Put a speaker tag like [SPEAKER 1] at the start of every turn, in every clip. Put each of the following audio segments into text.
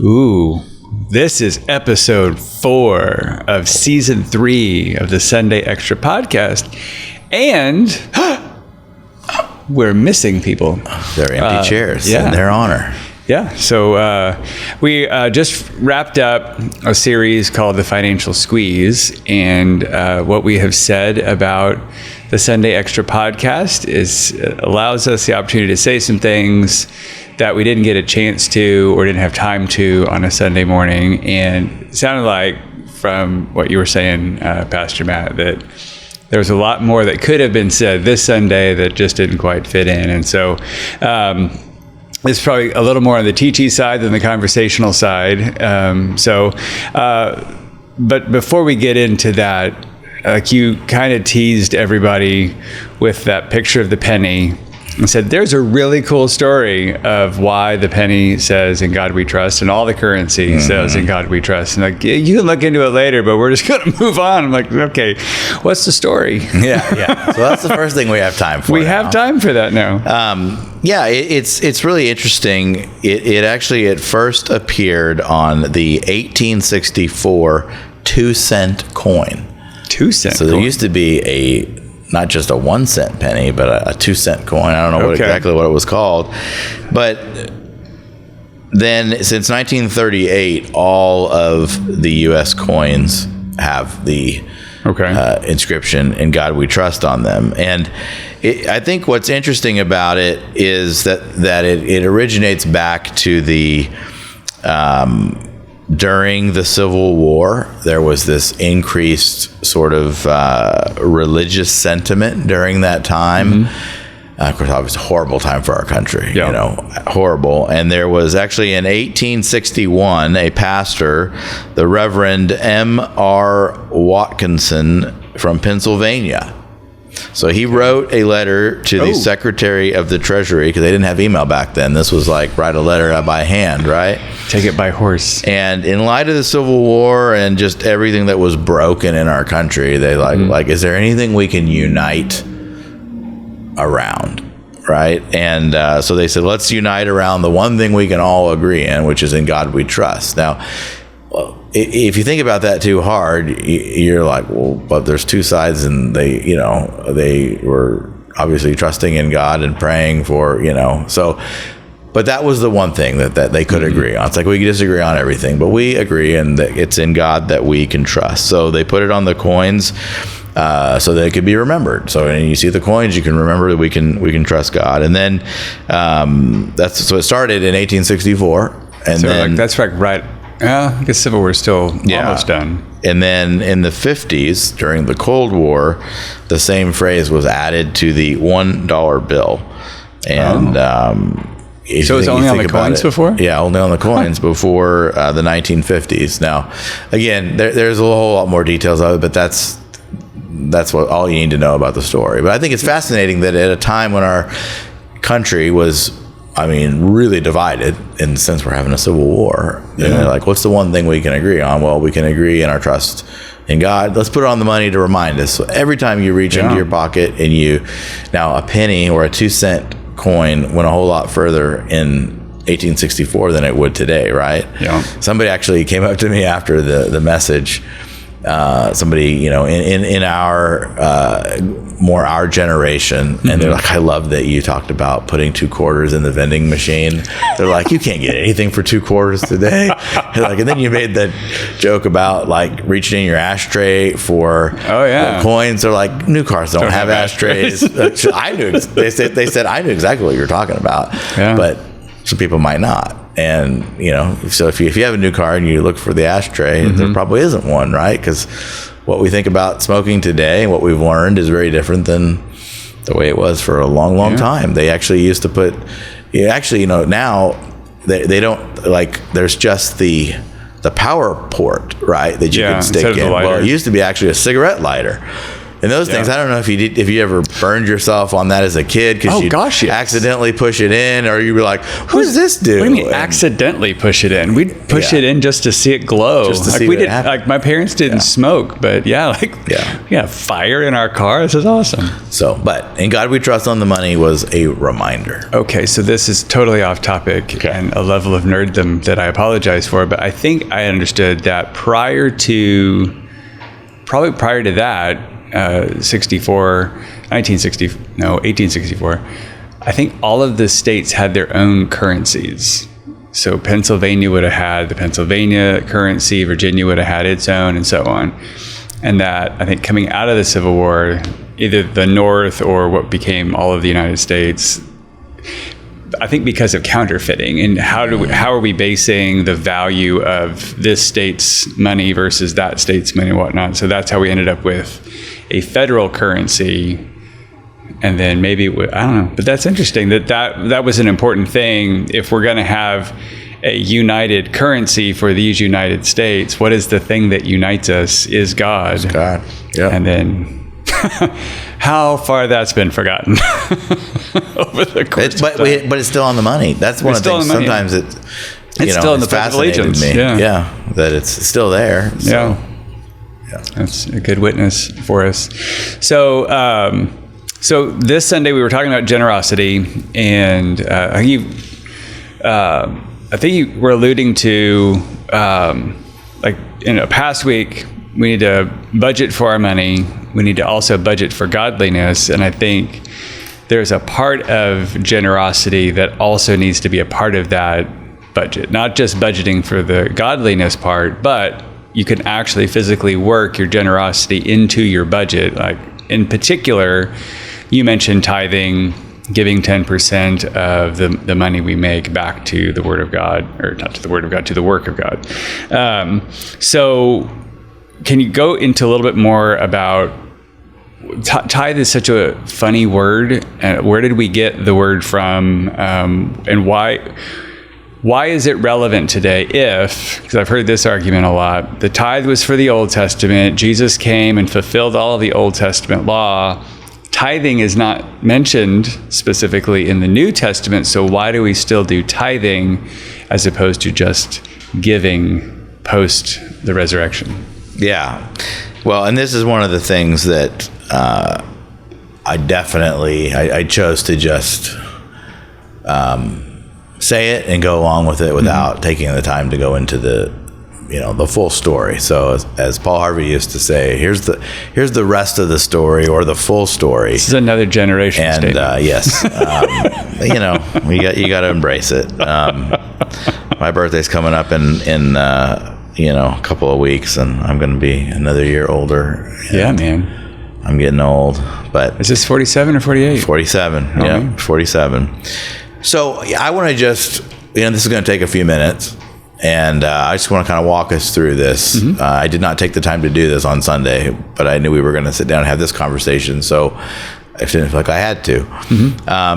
[SPEAKER 1] Ooh, this is episode 4 of season 3 of the Sunday Extra podcast. And we're missing people.
[SPEAKER 2] They're empty chairs
[SPEAKER 1] yeah.
[SPEAKER 2] in their honor.
[SPEAKER 1] Yeah, so we just wrapped up a series called The Financial Squeeze, and what we have said about the Sunday Extra podcast is allows us the opportunity to say some things that we didn't get a chance to or didn't have time to on a Sunday morning, and it sounded like from what you were saying, Pastor Matt, that there was a lot more that could have been said this Sunday that just didn't quite fit in, and so it's probably a little more on the teachy side than the conversational side. But before we get into that, like you kind of teased everybody with that picture of the penny and said, there's a really cool story of why the penny says, "In God we trust," and all the currency says, "In God we trust." And like, you can look into it later, but we're just going to move on. I'm like, okay, what's the story?
[SPEAKER 2] Yeah. So that's the first thing we have time for.
[SPEAKER 1] We have time for that now.
[SPEAKER 2] It's really interesting. It actually at first appeared on the 1864 2-cent coin.
[SPEAKER 1] 2-cent.
[SPEAKER 2] So there used to be not just a 1-cent penny, but a 2-cent coin. I don't know exactly what it was called. But then since 1938, all of the U.S. coins have the inscription, "In God we trust," on them. And I think what's interesting about it is that it originates back to the during the Civil War. There was this increased sort of religious sentiment during that time. Of course, obviously, a horrible time for our country, horrible. And there was actually in 1861 a pastor, the Reverend M.R. Watkinson from Pennsylvania. So he wrote a letter to the Secretary of the Treasury, because they didn't have email back then. This was like write a letter by hand, right?
[SPEAKER 1] Take it by horse.
[SPEAKER 2] And in light of the Civil War and just everything that was broken in our country, they like, is there anything we can unite around, right? And so they said, let's unite around the one thing we can all agree in, which is "In God we trust." Now, if you think about that too hard, you're like, well, but there's two sides, and they were obviously trusting in God and praying for, so, but that was the one thing that they could agree on. It's like we could disagree on everything, but we agree, and that it's in God that we can trust. So they put it on the coins so that it could be remembered. So when you see the coins, you can remember that we can trust God. And then so it started in 1864, and so then
[SPEAKER 1] that's right. I guess Civil War is still almost done.
[SPEAKER 2] And then in the 50s, during the Cold War, the same phrase was added to the $1 bill. And
[SPEAKER 1] so it's only on the coins before?
[SPEAKER 2] Yeah, only on the coins before the 1950s. Now, again, there's a whole lot more details of it, but that's what all you need to know about the story. But I think it's fascinating that at a time when our country was, really divided, and since we're having a civil war, they're like, what's the one thing we can agree on? Well, we can agree in our trust in God. Let's put it on the money to remind us. So every time you reach into your pocket and now a penny or a 2-cent coin went a whole lot further in 1864 than it would today, right?
[SPEAKER 1] Yeah.
[SPEAKER 2] Somebody actually came up to me after the message. Somebody, in our generation, and they're like, I love that you talked about putting 2 quarters in the vending machine. They're like, you can't get anything for 2 quarters today. And then you made that joke about like reaching in your ashtray for coins. They're like, new cars don't have ashtrays. I knew. They said I knew exactly what you're talking about, but some people might not. And so if you have a new car and you look for the ashtray, there probably isn't one, right? Because what we think about smoking today and what we've learned is very different than the way it was for a long time. They actually used to put now they don't, like, there's just the power port, right, that you can stick in. Well, it used to be actually a cigarette lighter. And those things, I don't know if you ever burned yourself on that as a kid because you accidentally push it in, or you were like, what does this do?
[SPEAKER 1] What do you mean accidentally push it in? We'd push it in just to see it glow.
[SPEAKER 2] Just to see what happened.
[SPEAKER 1] Like my parents didn't smoke, but fire in our car. This is awesome.
[SPEAKER 2] So, but In God We Trust on the Money was a reminder.
[SPEAKER 1] Okay, so this is totally off topic and a level of nerddom that I apologize for, but I think I understood that prior to that, 1864, I think all of the states had their own currencies. So Pennsylvania would have had the Pennsylvania currency, Virginia would have had its own, and so on. And that, I think, coming out of the Civil War, either the North or what became all of the United States, I think because of counterfeiting and how are we basing the value of this state's money versus that state's money and whatnot. So that's how we ended up with a federal currency. And then maybe, I don't know, but that's interesting that was an important thing. If we're going to have a united currency for these United States, what is the thing that unites us is God.
[SPEAKER 2] It's God. Yeah.
[SPEAKER 1] And then how far that's been forgotten over the course of time.
[SPEAKER 2] But it's still on the money. That's one of the things. Sometimes it's
[SPEAKER 1] still in the Pledge of Allegiance.
[SPEAKER 2] Me. Yeah, that it's still there. So.
[SPEAKER 1] Yeah, that's a good witness for us. So, so this Sunday we were talking about generosity, and I think you were alluding to, like in a past week, we need to budget for our money. We need to also budget for godliness. And I think there's a part of generosity that also needs to be a part of that budget, not just budgeting for the godliness part, but you can actually physically work your generosity into your budget. Like in particular, you mentioned tithing, giving 10% of the money we make back to the Word of God, or not to the Word of God, to the work of God. So can you go into a little bit more about tithe is such a funny word. Where did we get the word from, and why is it relevant today? Because I've heard this argument a lot, the tithe was for the Old Testament. Jesus came and fulfilled all of the Old Testament law. Tithing is not mentioned specifically in the New Testament, so why do we still do tithing as opposed to just giving post the resurrection?
[SPEAKER 2] Yeah. Well, and this is one of the things that I chose to just say it and go along with it without taking the time to go into the full story. So as Paul Harvey used to say, here's the rest of the story, or the full story.
[SPEAKER 1] This is another generation statement.
[SPEAKER 2] Yes, you got to embrace it. My birthday's coming up in a couple of weeks, and I'm going to be another year older.
[SPEAKER 1] Yeah, man.
[SPEAKER 2] I'm getting old, but
[SPEAKER 1] is this 47 or 48?
[SPEAKER 2] 47. Oh, yeah, man. 47. So I want to just, this is going to take a few minutes, and I just want to kind of walk us through this. Mm-hmm. I did not take the time to do this on Sunday, but I knew we were going to sit down and have this conversation, so I didn't feel like I had to. Mm-hmm. I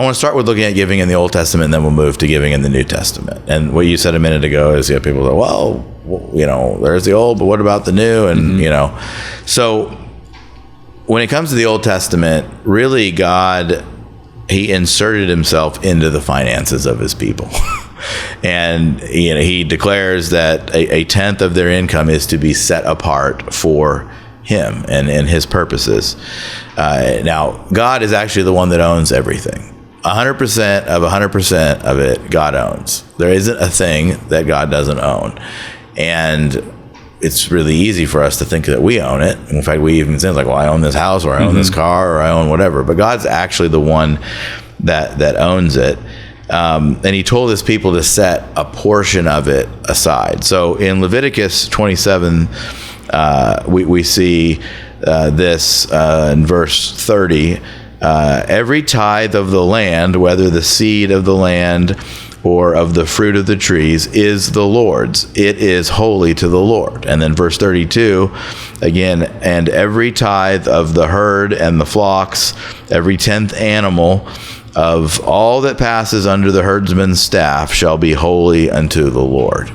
[SPEAKER 2] want to start with looking at giving in the Old Testament, and then we'll move to giving in the New Testament. And what you said a minute ago is, people go, well, there's the old, but what about the new? And, so when it comes to the Old Testament, really God, he inserted himself into the finances of his people. And, he declares that a tenth of their income is to be set apart for him and his purposes. Now, God is actually the one that owns everything. 100% of 100% of it, God owns. There isn't a thing that God doesn't own. And it's really easy for us to think that we own it. In fact, we even say, like, well, I own this house, or I own this car, or I own whatever. But God's actually the one that owns it. And he told his people to set a portion of it aside. So in Leviticus 27, we see this in verse 30. Every tithe of the land, whether the seed of the land or of the fruit of the trees, is the Lord's. It is holy to the Lord. And then verse 32, again, and every tithe of the herd and the flocks, every 10th animal of all that passes under the herdsman's staff shall be holy unto the Lord.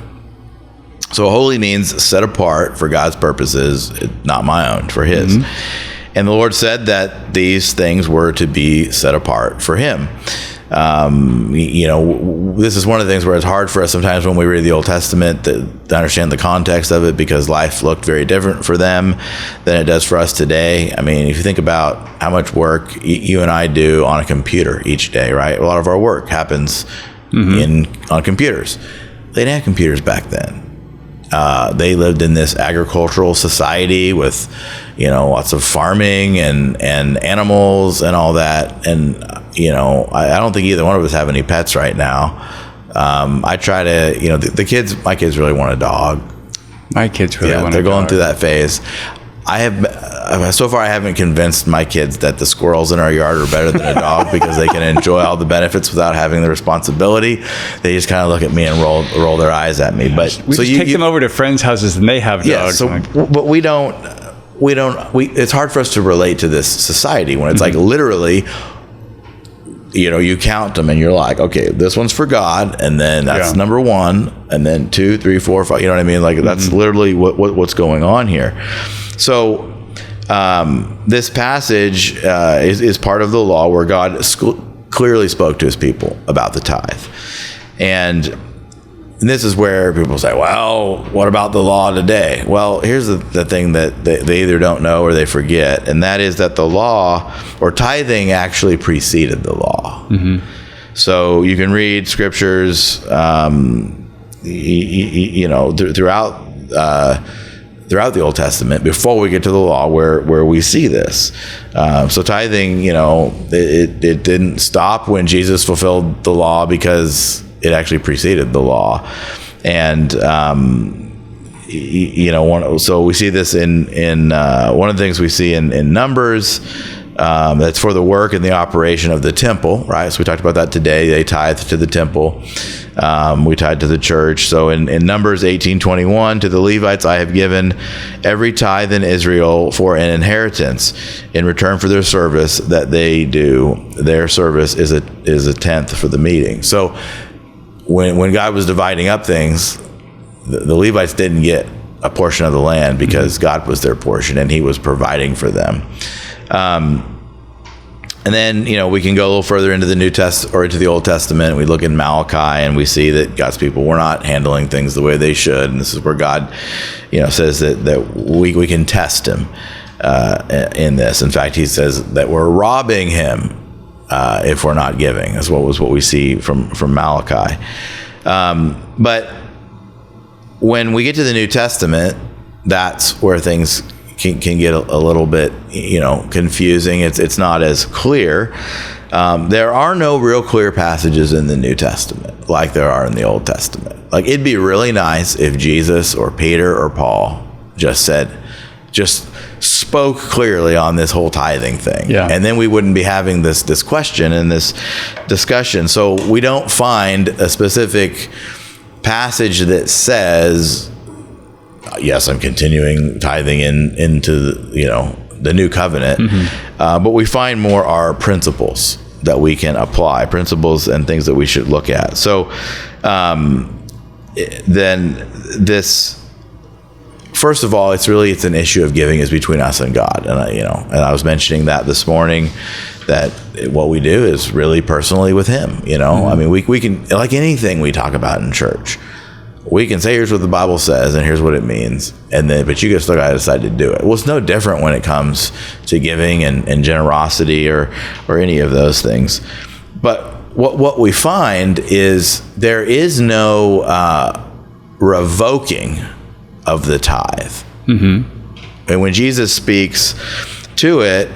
[SPEAKER 2] So holy means set apart for God's purposes, not my own, for his. And the Lord said that these things were to be set apart for him. This is one of the things where it's hard for us sometimes when we read the Old Testament to understand the context of it, because life looked very different for them than it does for us today. I mean, if you think about how much work you and I do on a computer each day, right? A lot of our work happens on computers. They didn't have computers back then. They lived in this agricultural society with, lots of farming and animals and all that. And, I don't think either one of us have any pets right now. I try to, my kids really want a dog.
[SPEAKER 1] My kids really want a dog.
[SPEAKER 2] They're going through that phase. So far I haven't convinced my kids that the squirrels in our yard are better than a dog because they can enjoy all the benefits without having the responsibility. They just kind of look at me and roll their eyes at me. But
[SPEAKER 1] we just take them over to friends' houses and they have dogs.
[SPEAKER 2] But we don't. It's hard for us to relate to this society when it's like literally, you count them and you're like, okay, this one's for God, and then that's number 1, and then 2, 3, 4, 5. You know what I mean? Like that's literally what's going on here. So this passage is part of the law where God clearly spoke to his people about the tithe. And this is where people say, well, what about the law today? Well, here's the thing that they either don't know or they forget, and that is that the law, or tithing, actually preceded the law. So you can read scriptures throughout the Old Testament before we get to the law where we see this. So tithing, it didn't stop when Jesus fulfilled the law, because it actually preceded the law. And so we see this in one of the things we see in Numbers. That's for the work and the operation of the temple, right? So we talked about that today. They tithe to the temple. We tithe to the church. So in Numbers 18:21, to the Levites I have given every tithe in Israel for an inheritance in return for their service that they do. Their service is a tenth for the meeting. So when God was dividing up things, the Levites didn't get a portion of the land because God was their portion and he was providing for them. And then, we can go a little further into the New Testament or into the Old Testament. We look in Malachi and we see that God's people were not handling things the way they should. And this is where God, says that we can test him in this. In fact, he says that we're robbing him if we're not giving. That's what we see from Malachi. But when we get to the New Testament, that's where things can get a little bit, confusing. It's not as clear. There are no real clear passages in the New Testament like there are in the Old Testament. Like, it'd be really nice if Jesus or Peter or Paul just spoke clearly on this whole tithing thing. Yeah. And then we wouldn't be having this question and this discussion. So we don't find a specific passage that says, yes, I'm continuing tithing into the new covenant. But we find more are principles that we can apply, principles and things that we should look at. So then this, first of all, it's an issue of giving is between us and God. And I was mentioning that this morning, that what we do is really personally with him. I mean, we can, like anything we talk about in church, we can say, here's what the Bible says and here's what it means, but you still got to decide to do it. Well, it's no different when it comes to giving and generosity or any of those things. But what we find is there is no revoking of the tithe. And when Jesus speaks to it,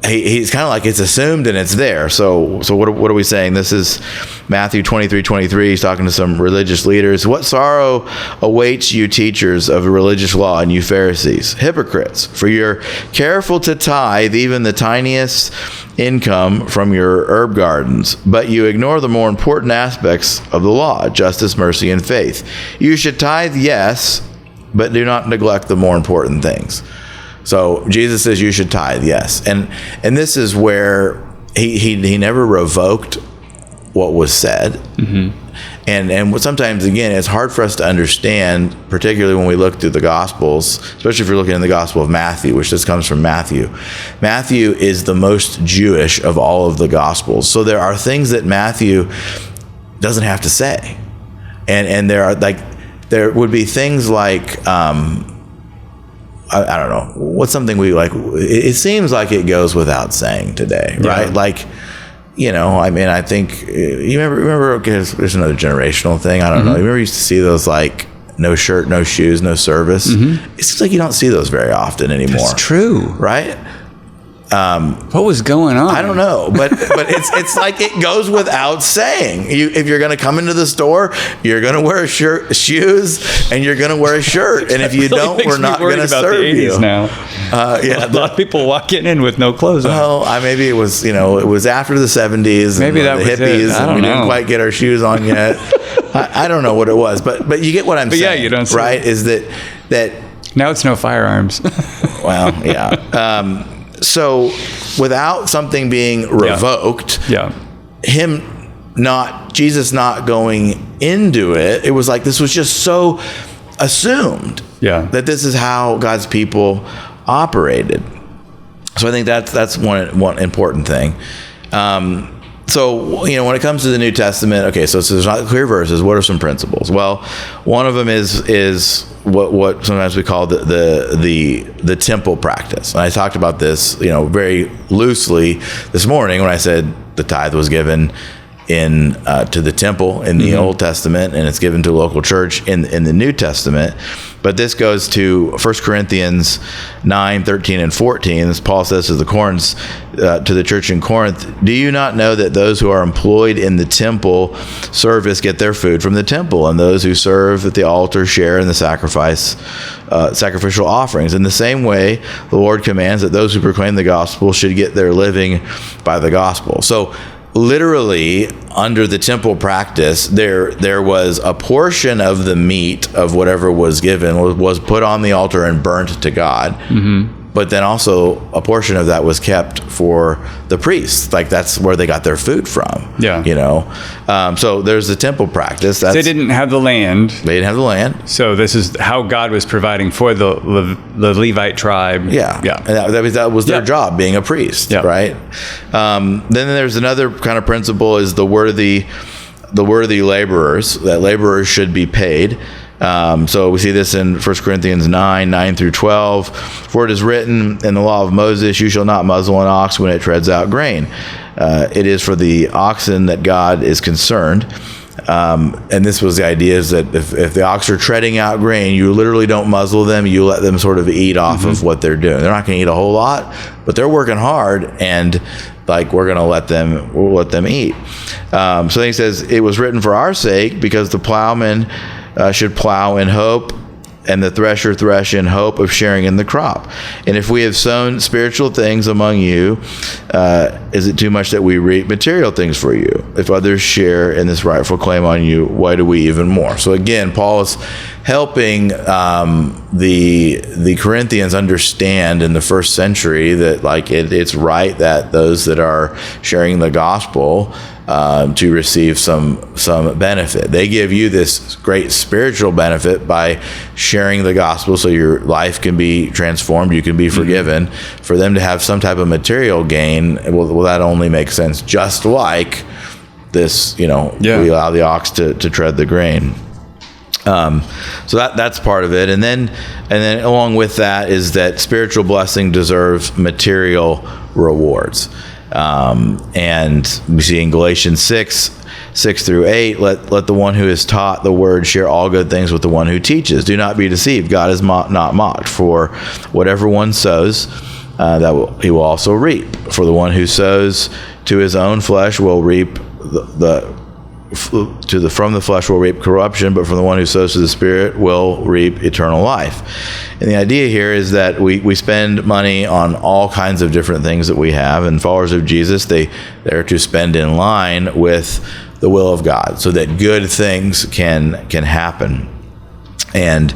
[SPEAKER 2] he's kind of like, it's assumed and it's there. So what are we saying? This is Matthew 23:23. He's talking to some religious leaders. What sorrow awaits you, teachers of religious law, and you Pharisees, hypocrites, for you're careful to tithe even the tiniest income from your herb gardens, but you ignore the more important aspects of the law: justice, mercy, and faith. You should tithe, yes, but do not neglect the more important things. So Jesus says you should tithe, yes. And this is where he never revoked what was said. And sometimes, again, it's hard for us to understand, particularly when we look through the Gospels, especially if you're looking in the Gospel of Matthew, which just comes from Matthew. Matthew is the most Jewish of all of the Gospels. So there are things that Matthew doesn't have to say. And there would be things like, I don't know, what's something we like, it seems like it goes without saying today, right? Like, I think you remember there's another generational thing. I don't know. You remember you used to see those like no shirt, no shoes, no service. It seems like you don't see those very often anymore.
[SPEAKER 1] That's true.
[SPEAKER 2] Right?
[SPEAKER 1] What was going on?
[SPEAKER 2] I don't know, but it's like it goes without saying. If you're going to come into the store, you're going to wear shoes, and you're going to wear a shirt. And if you
[SPEAKER 1] really
[SPEAKER 2] don't, we're not going to serve you.
[SPEAKER 1] Now, a lot of people walking in with no clothes on.
[SPEAKER 2] Well, maybe it was it was after the 70s.
[SPEAKER 1] Maybe
[SPEAKER 2] and
[SPEAKER 1] that
[SPEAKER 2] the
[SPEAKER 1] was
[SPEAKER 2] hippies,
[SPEAKER 1] it.
[SPEAKER 2] and we didn't quite get our shoes on yet. I don't know what it was, but you get what I'm saying.
[SPEAKER 1] Yeah, you don't see
[SPEAKER 2] right?
[SPEAKER 1] It.
[SPEAKER 2] Is that
[SPEAKER 1] now it's no firearms?
[SPEAKER 2] Well, yeah. So without something being revoked, Jesus not going into it, it was like this was just so assumed that this is how God's people operated. So I think that's one important thing. So, when it comes to the New Testament, okay, so there's not clear verses. What are some principles? Well, one of them is what sometimes we call the temple practice. And I talked about this, very loosely this morning when I said the tithe was given to the temple in the Old Testament, and it's given to a local church in the New Testament. But this goes to 1 Corinthians 9, 13, and 14. As Paul says to the church in Corinth, "Do you not know that those who are employed in the temple service get their food from the temple, and those who serve at the altar share in the sacrificial offerings? In the same way, the Lord commands that those who proclaim the gospel should get their living by the gospel." So literally, under the temple practice, there was a portion of the meat of whatever was given was put on the altar and burnt to God. But then also a portion of that was kept for the priests. Like that's where they got their food from. So there's the temple practice.
[SPEAKER 1] They didn't have the land.
[SPEAKER 2] They didn't have the land.
[SPEAKER 1] So this is how God was providing for the Levite tribe.
[SPEAKER 2] And that was their job, being a priest, right? Then there's another kind of principle is the worthy laborers. That laborers should be paid. So we see this in 1 Corinthians 9 through 12. "For it is written in the law of Moses, you shall not muzzle an ox when it treads out grain. It is for the oxen that God is concerned." And this was the idea is that if the ox are treading out grain, you literally don't muzzle them. You let them sort of eat off of what they're doing. They're not going to eat a whole lot, but they're working hard, and we're going to let them eat. So then he says, "It was written for our sake, because the plowman should plow in hope, and the thresher thresh in hope of sharing in the crop. And if we have sown spiritual things among you, is it too much that we reap material things for you? If others share in this rightful claim on you, why do we even more?" So again, Paul is helping the Corinthians understand in the first century that it's right that those that are sharing the gospel to receive some benefit. They give you this great spiritual benefit by sharing the gospel, so your life can be transformed, you can be forgiven. For them to have some type of material gain, well, that only makes sense. Just like this, we allow the ox to tread the grain. So that's part of it, and then along with that is that spiritual blessing deserves material rewards. And we see in Galatians 6:6-8, let the one who is taught the word share all good things with the one who teaches. Do not be deceived. God is not mocked. For whatever one sows, he will also reap. For the one who sows to his own flesh will reap from the flesh will reap corruption, but from the one who sows to the Spirit will reap eternal life. And the idea here is that we spend money on all kinds of different things that we have, and followers of Jesus, they're to spend in line with the will of God, so that good things can happen. And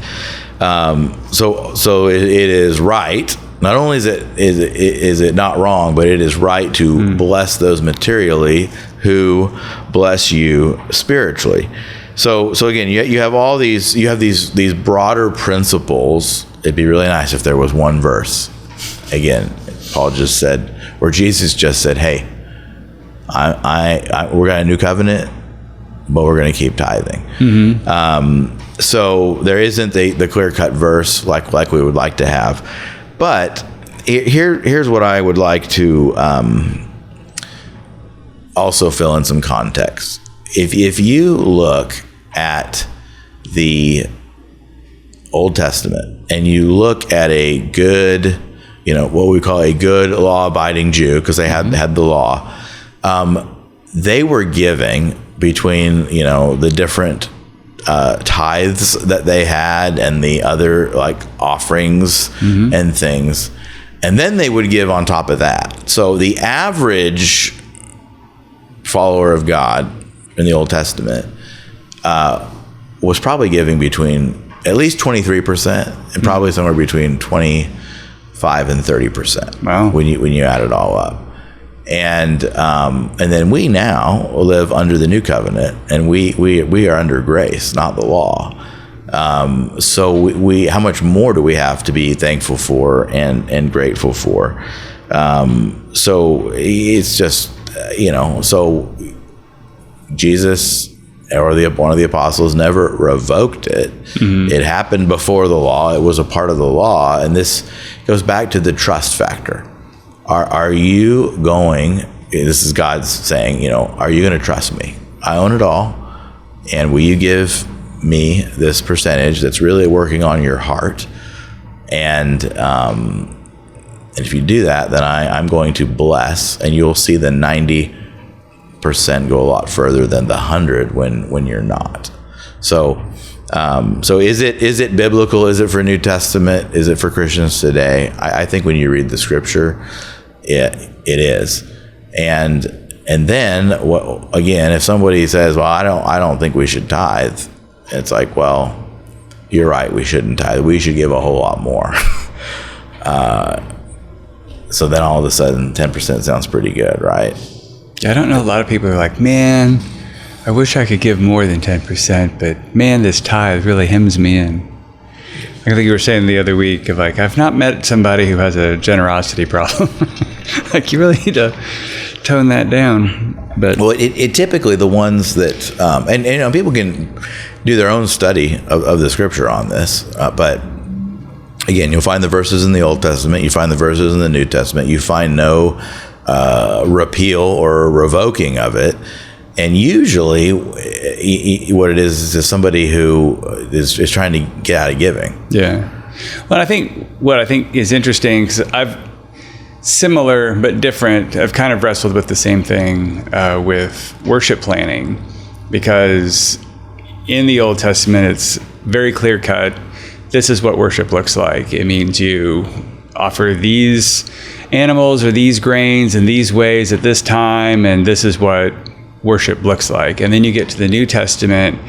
[SPEAKER 2] so it is right not only is it not wrong, but it is right to bless those materially who bless you spiritually. So again, you have all these, these broader principles. It'd be really nice if there was one verse, again, Paul just said, or Jesus just said, hey, we're got a new covenant, but we're going to keep tithing. So there isn't the clear-cut verse like we would like to have. But here's what I would like to also fill in some context. If you look at the Old Testament and you look at a good, what we call a good law-abiding Jew, because they had the law, they were giving between, the different tithes that they had and the other like offerings and things. And then they would give on top of that. So the average follower of God in the Old Testament was probably giving between at least 23% and probably somewhere between 25 and 30%.
[SPEAKER 1] Wow.
[SPEAKER 2] When you add it all up. And then we now live under the new covenant, and we are under grace, not the law. So we how much more do we have to be thankful for and grateful for? So it's just so Jesus or one of the apostles never revoked it. It happened before the law. It was a part of the law, and this goes back to the trust factor. Are you going, this is God saying, are you going to trust me? I own it all. And will you give me this percentage that's really working on your heart? And if you do that, then I'm going to bless, and you'll see the 90% go a lot further than the 100 when you're not. So is it biblical? Is it for New Testament? Is it for Christians today? I think when you read the scripture, it is. And then again, if somebody says, well, I don't think we should tithe, it's like, well, you're right, we shouldn't tithe. We should give a whole lot more. So then all of a sudden 10% sounds pretty good, right?
[SPEAKER 1] Yeah, I don't know. A lot of people are like, man, I wish I could give more than 10%, but man, this tithe really hems me in. I think you were saying the other week of like, I've not met somebody who has a generosity problem. Like, you really need to tone that down. But
[SPEAKER 2] well, it typically the ones that, and people can do their own study of the scripture on this, but again, you'll find the verses in the Old Testament, you find the verses in the New Testament, you find no repeal or revoking of it. And usually what it is somebody who is trying to get out of giving. Yeah.
[SPEAKER 1] Well, what I think is interesting, because I've similar but different, I've kind of wrestled with the same thing with worship planning, because in the Old Testament, it's very clear cut. This is what worship looks like. It means you offer these animals or these grains in these ways at this time, and this is what worship looks like. And then you get to the New Testament,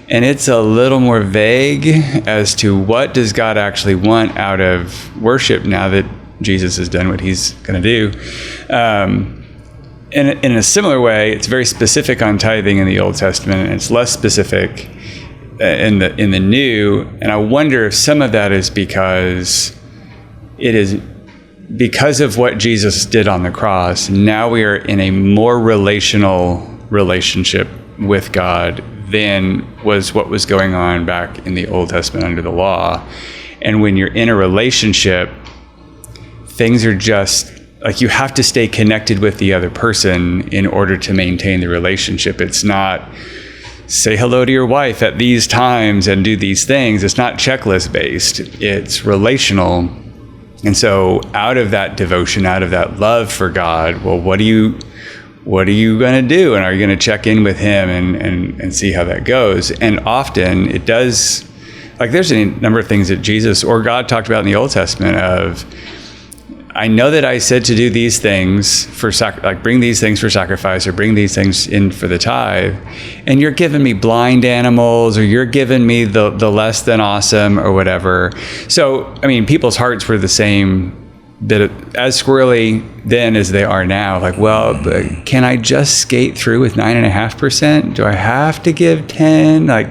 [SPEAKER 1] and it's a little more vague as to what does God actually want out of worship now that Jesus has done what he's going to do. And in a similar way, it's very specific on tithing in the Old Testament, and it's less specific in the New. And I wonder if some of that is because of what Jesus did on the cross. Now we are in a more relational relationship with God than was what was going on back in the Old Testament under the law. And when you're in a relationship, things are just like, you have to stay connected with the other person in order to maintain the relationship. It's not say hello to your wife at these times and do these things. It's not checklist based. It's relational. And so out of that devotion, out of that love for God, well, what are you going to do? And are you going to check in with him and see how that goes? And often it does, like, there's a number of things that Jesus or God talked about in the Old Testament of, I know that I said to do these things for bring these things for sacrifice, or bring these things in for the tithe, and you're giving me blind animals, or you're giving me the less than awesome or whatever. So, I mean, people's hearts were the same bit as squirrely then as they are now. Like, well, but can I just skate through with 9.5%? Do I have to give 10? Like,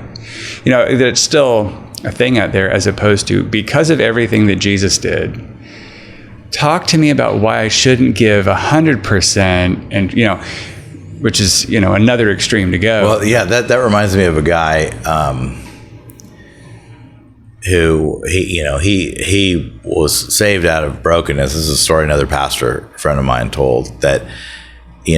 [SPEAKER 1] that's still a thing out there, as opposed to, because of everything that Jesus did, talk to me about why I shouldn't give 100%, and which is another extreme to go.
[SPEAKER 2] Well, yeah, that reminds me of a guy who he was saved out of brokenness. This is a story another pastor friend of mine told, that he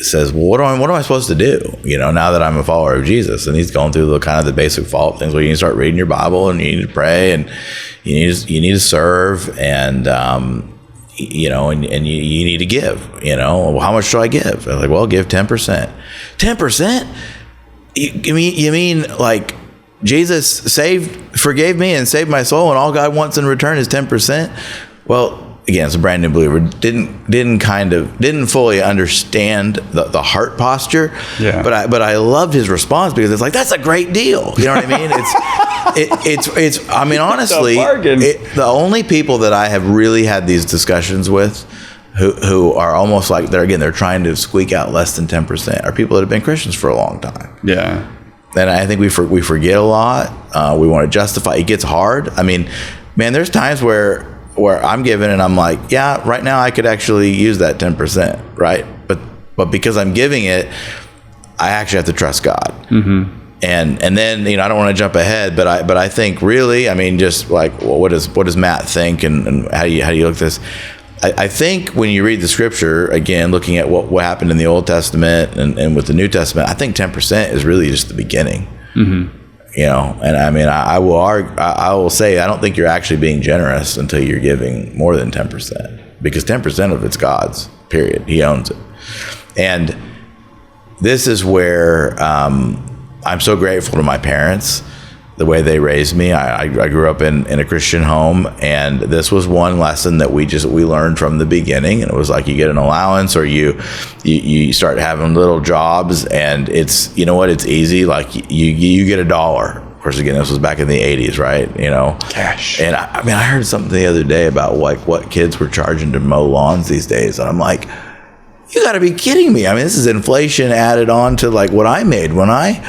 [SPEAKER 2] says, well, what am I supposed to do, now that I'm a follower of Jesus? And he's going through the basic fault things where you need to start reading your Bible, and you need to pray, and you need to serve, and and you need to give. Well, how much do I give? I was like, well, give 10%. 10%? You mean like Jesus forgave me and saved my soul, and all God wants in return is 10%? Well, again, as a brand new believer, didn't fully understand the heart posture. Yeah. But I loved his response, because it's like, that's a great deal. You know what I mean? It's I mean, honestly, the only people that I have really had these discussions with who are almost like they're trying to squeak out less than 10% are people that have been Christians for a long time.
[SPEAKER 1] Yeah.
[SPEAKER 2] And I think we forget a lot. We want to justify. It gets hard. I mean, man, there's times where I'm giving and I'm like, yeah, right now I could actually use that 10%, right? But because I'm giving it, I actually have to trust God. Mm-hmm. And then I don't want to jump ahead, but I think really, I mean, just like, well, what does Matt think, and how do you look at this? I think when you read the scripture, again, looking at what happened in the Old Testament and with the New Testament, I think 10% is really just the beginning. Mm-hmm. And I mean, I will say, I don't think you're actually being generous until you're giving more than 10%, because 10% of it's God's, period. He owns it. And this is where I'm so grateful to my parents, the way they raised me. I grew up in a Christian home, and this was one lesson that we learned from the beginning. And it was like, you get an allowance, or you start having little jobs, and it's, it's easy. Like you get $1. Of course, again, this was back in the 80s, right?
[SPEAKER 1] Cash.
[SPEAKER 2] And I mean, I heard something the other day about like what kids were charging to mow lawns these days, and I'm like, you got to be kidding me. I mean, this is inflation added on to like what I made when I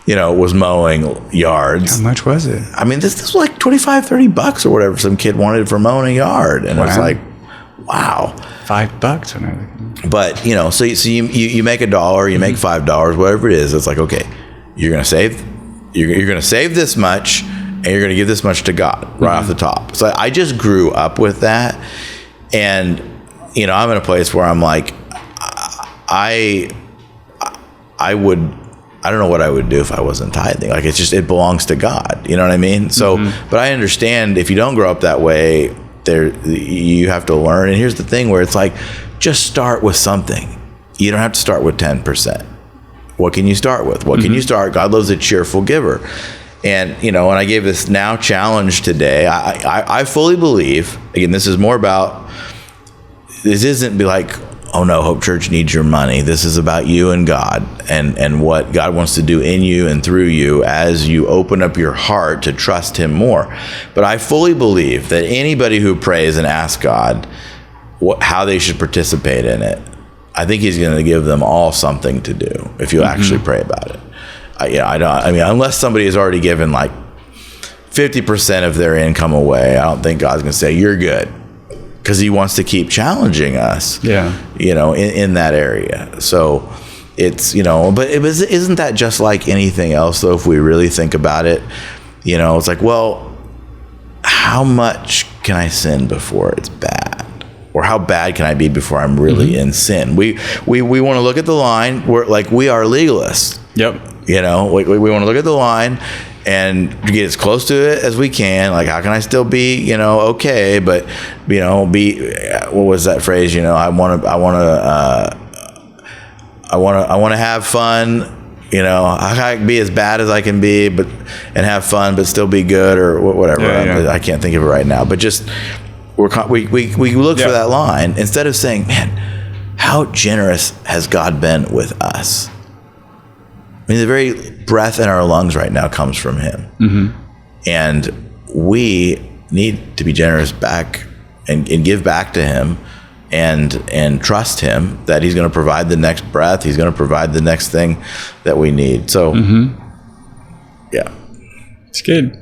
[SPEAKER 2] was mowing yards.
[SPEAKER 1] How much was it? I
[SPEAKER 2] mean, this was like $25-$30 or whatever some kid wanted for mowing a yard. And wow. I was like, wow.
[SPEAKER 1] $5 when I was.
[SPEAKER 2] But, so you make $1, you make $5, whatever it is. It's like, okay, you're going to save this much, and you're going to give this much to God right off the top. So I just grew up with that. And, I'm in a place where I'm like, I don't know what I would do if I wasn't tithing. Like, it belongs to God. You know what I mean? So, but I understand if you don't grow up that way, you have to learn. And here's the thing where it's like, just start with something. You don't have to start with 10%. What can you start with? What can you start? God loves a cheerful giver. And, and I gave this now challenge today. I fully believe, again, this isn't be like, oh no, Hope Church needs your money. This is about you and God, and what God wants to do in you and through you as you open up your heart to trust Him more. But I fully believe that anybody who prays and asks God how they should participate in it, I think He's going to give them all something to do if you actually pray about it. I mean, unless somebody has already given like 50% of their income away, I don't think God's going to say, you're good. Because He wants to keep challenging us, in that area. So it's, but isn't that just like anything else, though, if we really think about it? It's like, well, how much can I sin before it's bad? Or how bad can I be before I'm really in sin? We want to look at the line. We're like, we are legalists.
[SPEAKER 1] Yep.
[SPEAKER 2] We want to look at the line and get as close to it as we can. Like, how can I still be, okay, but, be, what was that phrase? I want to have fun. I can be as bad as I can be, and have fun, but still be good, or whatever. Yeah. I can't think of it right now, but just we look for that line instead of saying, man, how generous has God been with us? I mean, the very breath in our lungs right now comes from Him. And we need to be generous back and give back to him and trust him that he's going to provide the next breath. He's going to provide the next thing that we need. So, yeah.
[SPEAKER 1] It's good.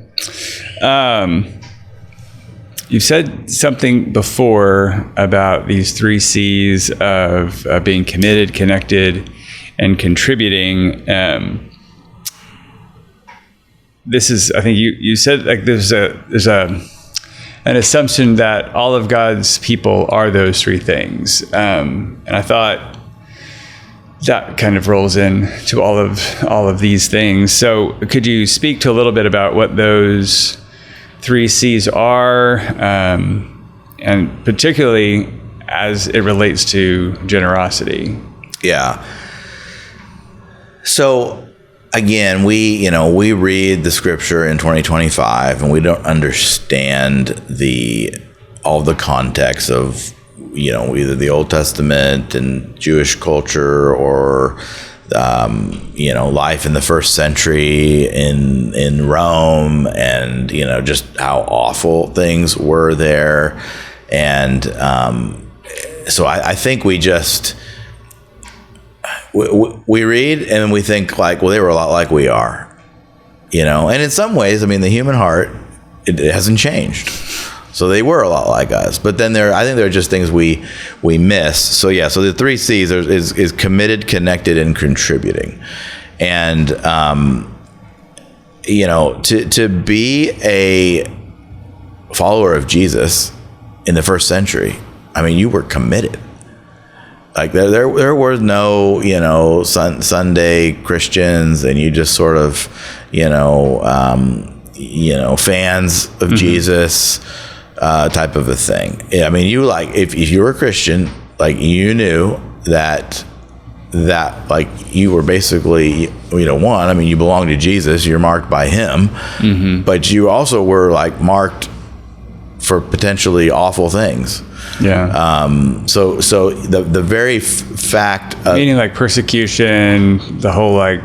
[SPEAKER 1] You've said something before about these 3 C's of being committed, connected, and contributing. This is, I think you said, like, there's an assumption that all of God's people are those 3 things. And I thought that kind of rolls in to all of these things. So could you speak to a little bit about what those 3 C's are, and particularly as it relates to generosity?
[SPEAKER 2] Yeah. So again, we read the scripture in 2025 and we don't understand all the context of, either the Old Testament and Jewish culture or life in the first century in Rome, and just how awful things were there. And so I think we just we read and we think like, well, they were a lot like we are, and in some ways, I mean, the human heart, it hasn't changed. So they were a lot like us, but then I think there are just things we miss. So yeah, so the 3 C's is committed, connected, and contributing. And to be a follower of Jesus in the first century, I mean, you were committed. Like there were no Sunday Christians, and you just sort of fans of Jesus. Type of a thing. I mean, if you were a Christian, like, you knew that like you were basically, one, I mean, you belong to Jesus, you're marked by him, but you also were like marked for potentially awful things.
[SPEAKER 1] Yeah.
[SPEAKER 2] So the very fact of,
[SPEAKER 1] meaning like persecution, the whole like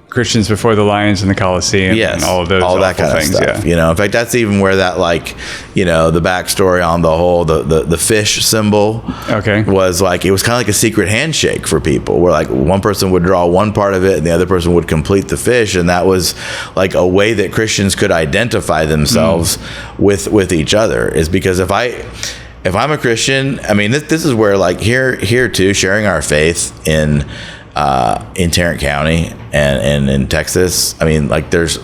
[SPEAKER 1] Christians before the lions in the Colosseum, and all of those, all that kind things, of stuff.
[SPEAKER 2] Yeah. In fact, that's even where that, like, the backstory on the whole the fish symbol. Okay. Was like, it was kind of like a secret handshake for people, where like one person would draw one part of it and the other person would complete the fish, and that was like a way that Christians could identify themselves with each other. Is because if I'm a Christian, I mean, this is where, like, here too, sharing our faith in Tarrant County and in Texas, I mean, like, there's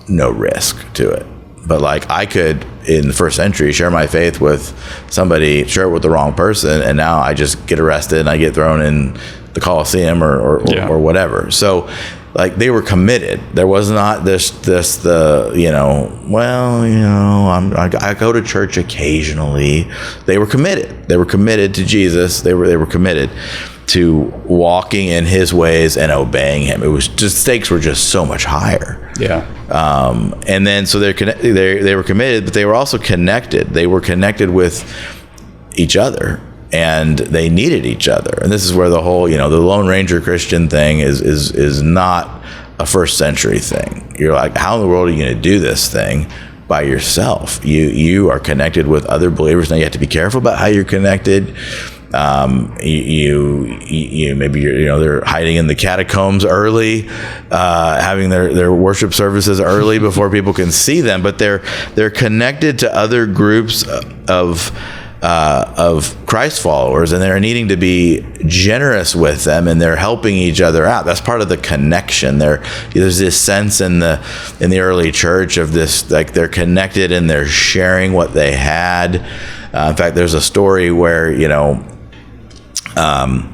[SPEAKER 2] no risk to it. But like, I could, in the first century, share my faith with somebody, share it with the wrong person, and now I just get arrested and I get thrown in the Coliseum or whatever. So like, they were committed. There was not I go to church occasionally. They were committed. They were committed to Jesus. They were committed to walking in his ways and obeying him. It was just, stakes were just so much higher. Yeah. And then, so they were committed, but they were also connected. They were connected with each other, and they needed each other. And this is where the whole, the Lone Ranger Christian thing is not a first century thing. You're like, how in the world are you going to do this thing by yourself? You are connected with other believers. Now you have to be careful about how you're connected. Maybe they're hiding in the catacombs early, having their worship services early before people can see them, but they're connected to other groups of Christ followers, and they're needing to be generous with them, and they're helping each other out. That's part of the connection. There's this sense in the early church of this, like, they're connected and they're sharing what they had. In fact, there's a story where you can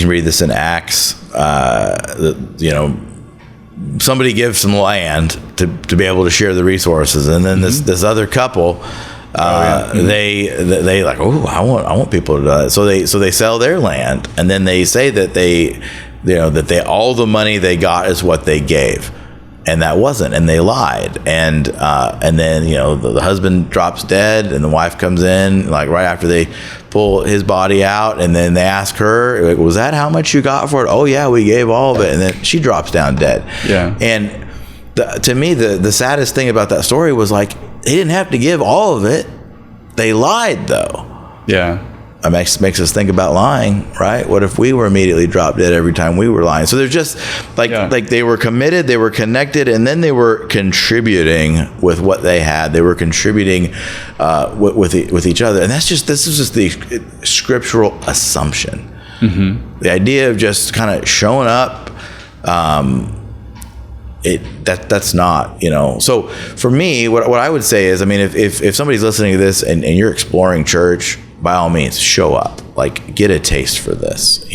[SPEAKER 2] read this in Acts. Somebody gives some land to be able to share the resources, and then this other couple, they like, oh, I want people to do that. So they sell their land, and then they say that all the money they got is what they gave. And that wasn't, and they lied, and then the husband drops dead, and the wife comes in like right after they pull his body out, and then they ask her, was that how much you got for it? Oh yeah, we gave all of it, and then she drops down dead. Yeah. And to me, the saddest thing about that story was like, they didn't have to give all of it. They lied, though.
[SPEAKER 1] Yeah.
[SPEAKER 2] It makes us think about lying, right? What if we were immediately dropped dead every time we were lying? So they're just like they were committed, they were connected, and then they were contributing with what they had. They were contributing with each other, and this is just the scriptural assumption. Mm-hmm. The idea of just kind of showing up. That's not, So for me, what I would say is, I mean, if somebody's listening to this and you're exploring church, by all means, show up. Like, get a taste for this,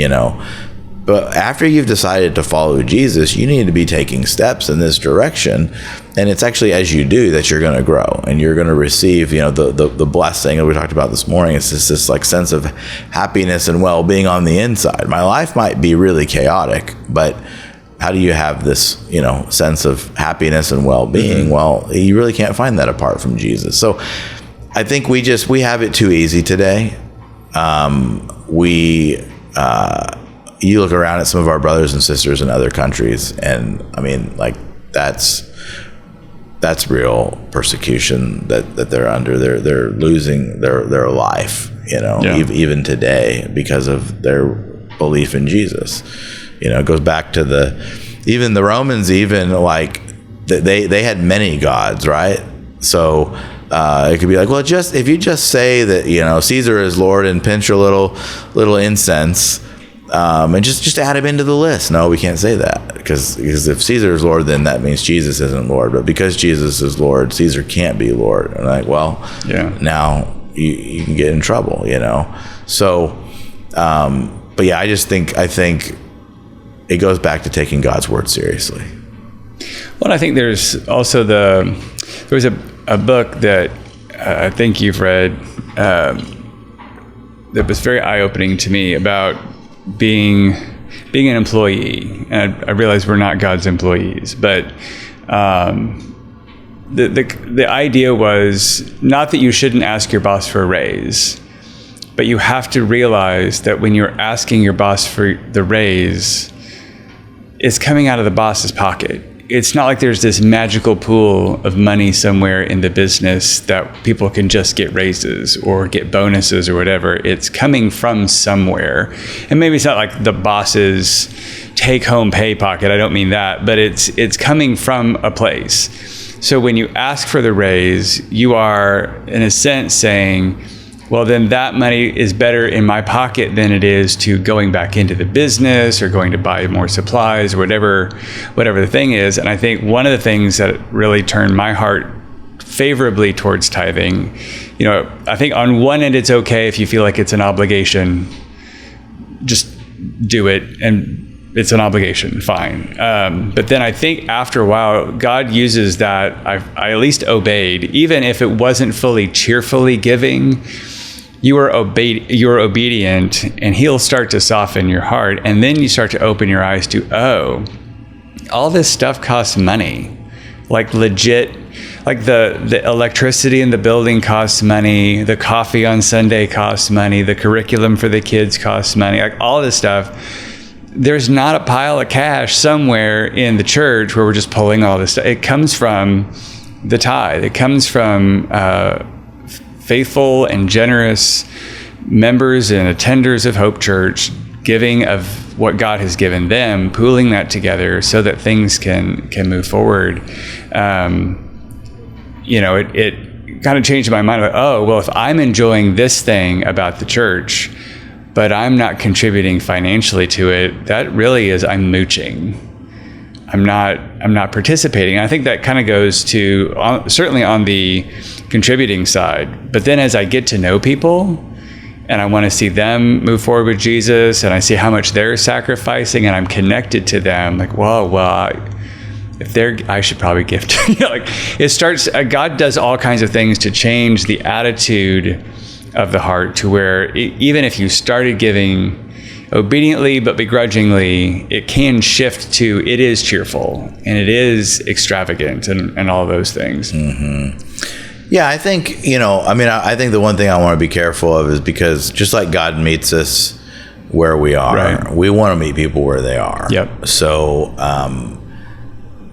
[SPEAKER 2] But after you've decided to follow Jesus, you need to be taking steps in this direction. And it's actually as you do that you're going to grow and you're going to receive, the blessing that we talked about this morning. It's just this like sense of happiness and well-being on the inside. My life might be really chaotic, but how do you have this, sense of happiness and well-being? Mm-hmm. Well, you really can't find that apart from Jesus. So I think we have it too easy today. You look around at some of our brothers and sisters in other countries, and I mean, like, that's real persecution that they're under. They're losing their life, even today because of their belief in Jesus. It goes back to the Romans, like they had many gods, right? So it could be like, well, if you just say that, Caesar is Lord and pinch your little incense, and just add him into the list. No, we can't say that because if Caesar is Lord, then that means Jesus isn't Lord. But because Jesus is Lord, Caesar can't be Lord. And now you can get in trouble, So, but yeah, I think it goes back to taking God's word seriously.
[SPEAKER 1] Well, I think there's also there was a book that I think you've read that was very eye-opening to me about being an employee. And I realize we're not God's employees, but the idea was not that you shouldn't ask your boss for a raise, but you have to realize that when you're asking your boss for the raise, it's coming out of the boss's pocket. It's not like there's this magical pool of money somewhere in the business that people can just get raises or get bonuses or whatever. It's coming from somewhere. And maybe it's not like the boss's take-home pay pocket. I don't mean that, but it's coming from a place. So when you ask for the raise, you are, in a sense, saying, well, then that money is better in my pocket than it is to going back into the business or going to buy more supplies or whatever the thing is. And I think one of the things that really turned my heart favorably towards tithing, I think on one end it's okay if you feel like it's an obligation, just do it, and it's an obligation, fine. But then I think after a while, God uses that. I at least obeyed, even if it wasn't fully cheerfully giving. You are obedient, and He'll start to soften your heart, and then you start to open your eyes to, all this stuff costs money, like legit. Like the electricity in the building costs money, the coffee on Sunday costs money, the curriculum for the kids costs money, like all this stuff. There's not a pile of cash somewhere in the church where we're just pulling all this stuff. It comes from the tithe. It comes from faithful and generous members and attenders of Hope Church giving of what God has given them, pooling that together so that things can move forward. It kind of changed my mind. Like, if I'm enjoying this thing about the church, but I'm not contributing financially to it, that really is, I'm mooching. I'm not participating. And I think that kind of goes to certainly on the contributing side. But then as I get to know people and I want to see them move forward with Jesus and I see how much they're sacrificing and I'm connected to them, like, I should probably give to it starts, God does all kinds of things to change the attitude of the heart to where even if you started giving obediently but begrudgingly, it can shift to it is cheerful and it is extravagant and all those things.
[SPEAKER 2] Mm-hmm. Yeah, I think, I think the one thing I want to be careful of is because just like God meets us where we are, right, we want to meet people where they are.
[SPEAKER 1] Yep.
[SPEAKER 2] So,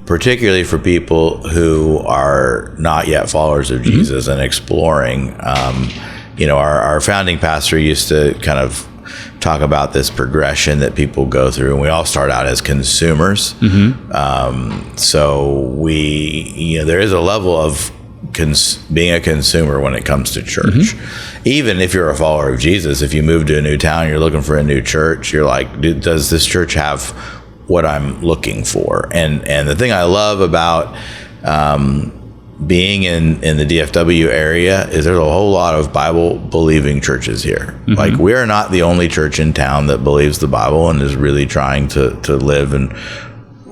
[SPEAKER 2] particularly for people who are not yet followers of Jesus and exploring. Our founding pastor used to kind of talk about this progression that people go through, and we all start out as consumers. So there is a level of being a consumer when it comes to church. Even if you're a follower of Jesus, if you move to a new town, you're looking for a new church, you're like, does this church have what I'm looking for? And the thing I love about being in the DFW area is there's a whole lot of Bible believing churches here. Like, we are not the only church in town that believes the Bible and is really trying to live and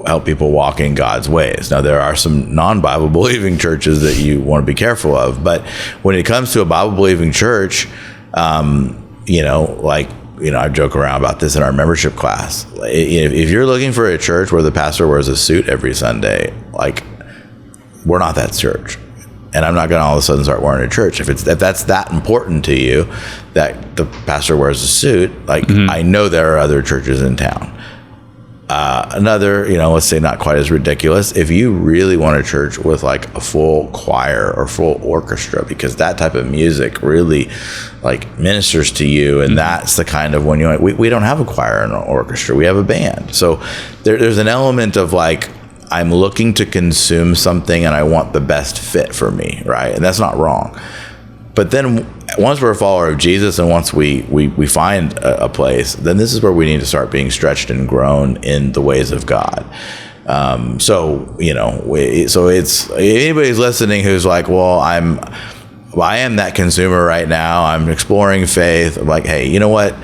[SPEAKER 2] help people walk in God's ways. Now, there are some non-Bible believing churches that you want to be careful of, but when it comes to a Bible believing church, I joke around about this in our membership class. If you're looking for a church where the pastor wears a suit every Sunday, like, we're not that church. And I'm not going to all of a sudden start wearing a church. If that's that important to you, that the pastor wears a suit, like, I know there are other churches in town. Another, let's say not quite as ridiculous, if you really want a church with like a full choir or full orchestra, because that type of music really like ministers to you, and that's the kind of when you're like, we don't have a choir and an orchestra, we have a band. So there's an element of like, I'm looking to consume something and I want the best fit for me, right? And that's not wrong. But then once we're a follower of Jesus and once we find a place, then this is where we need to start being stretched and grown in the ways of God. So it's anybody's listening who's like, well, I am that consumer right now. I'm exploring faith. I'm like, hey, you know what?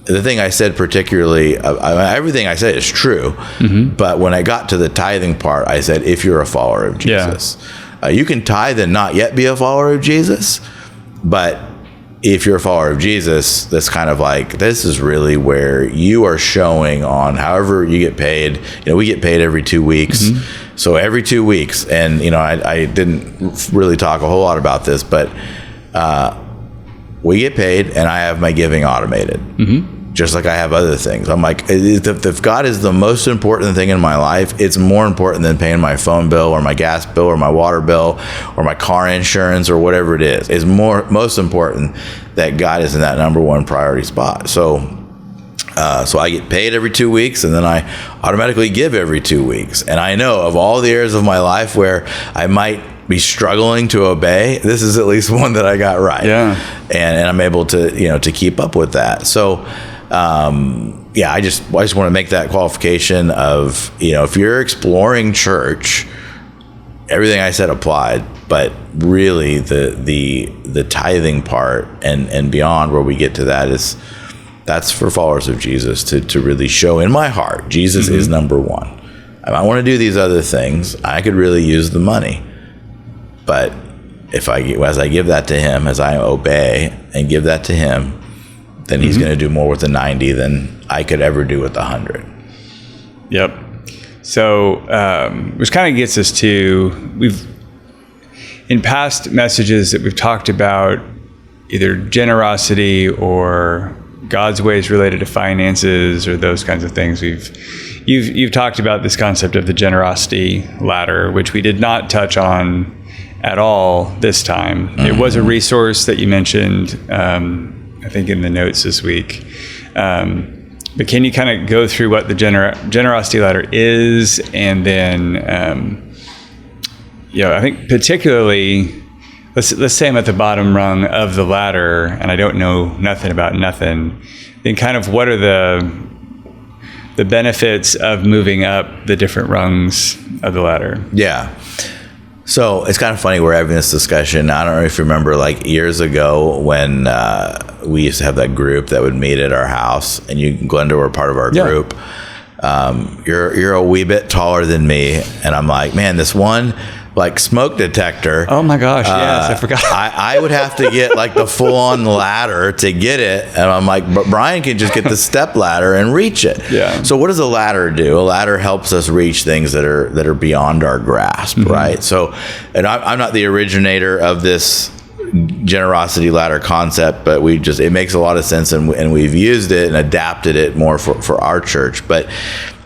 [SPEAKER 2] The thing I said particularly, everything I said is true. But when I got to the tithing part, I said, if you're a follower of Jesus. You can tithe and not yet be a follower of Jesus, but if you're a follower of Jesus, that's kind of like, this is really where you are showing on however you get paid. We get paid every 2 weeks. So every 2 weeks, and I didn't really talk a whole lot about this, but we get paid and I have my giving automated. Just like I have other things. I'm like, if God is the most important thing in my life, it's more important than paying my phone bill or my gas bill or my water bill or my car insurance or whatever it is. It's most important that God is in that number one priority spot. So I get paid every 2 weeks, and then I automatically give every 2 weeks. And I know of all the areas of my life where I might be struggling to obey, this is at least one that I got right. And I'm able to to keep up with that. So I just want to make that qualification of, if you're exploring church, everything I said applied, but really the tithing part and beyond where we get to that's for followers of Jesus to really show in my heart, Jesus is number one. I want to do these other things. I could really use the money, but as I give that to him, as I obey and give that to him, then he's going to do more with the 90 than I could ever do with the 100.
[SPEAKER 1] Yep. So, which kind of gets us to, in past messages that we've talked about either generosity or God's ways related to finances or those kinds of things, you've talked about this concept of the generosity ladder, which we did not touch on at all this time. It was a resource that you mentioned, I think in the notes this week. But can you kind of go through what the generosity ladder is? And then, I think particularly, let's say I'm at the bottom rung of the ladder and I don't know nothing about nothing. Then kind of what are the benefits of moving up the different rungs of the ladder? Yeah.
[SPEAKER 2] So it's kind of funny we're having this discussion. I don't know if you remember, like years ago when we used to have that group that would meet at our house, and you, Glenda, were part of our group. You're a wee bit taller than me, and I'm like, man, this one like smoke detector.
[SPEAKER 1] Oh my gosh, yes, I forgot.
[SPEAKER 2] I would have to get like the full on ladder to get it, and I'm like, but Brian can just get the step ladder and reach it.
[SPEAKER 1] Yeah.
[SPEAKER 2] So what does a ladder do? A ladder helps us reach things that are beyond our grasp, right? So, and I'm not the originator of this generosity ladder concept, but it makes a lot of sense, and we've used it and adapted it more for our church. But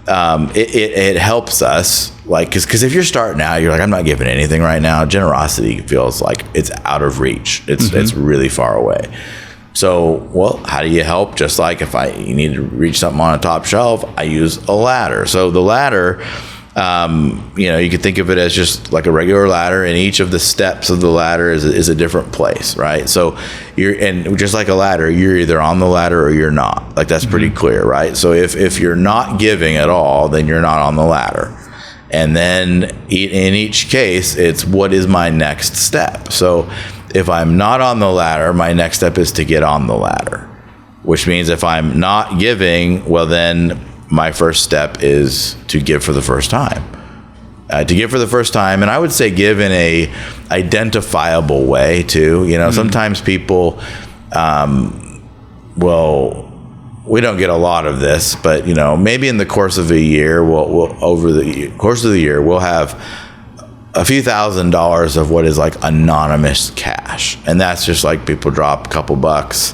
[SPEAKER 2] it helps us, like, because if you're starting out, you're like, I'm not giving anything right now. Generosity feels like it's out of reach. It's really far away. So, well, how do you help? Just like if you need to reach something on a top shelf, I use a ladder. So the ladder, you could think of it as just like a regular ladder, and each of the steps of the ladder is a different place, right? So and just like a ladder, you're either on the ladder or you're not. Like, that's pretty clear, right? So if you're not giving at all, then you're not on the ladder. And then in each case, it's what is my next step? So if I'm not on the ladder, my next step is to get on the ladder, which means if I'm not giving, well, then my first step is to give for the first time. And I would say give in a identifiable way too. Sometimes people, we don't get a lot of this, but maybe in the course of a year, over the course of the year, we'll have a few $1,000s of what is like anonymous cash, and that's just like people drop a couple bucks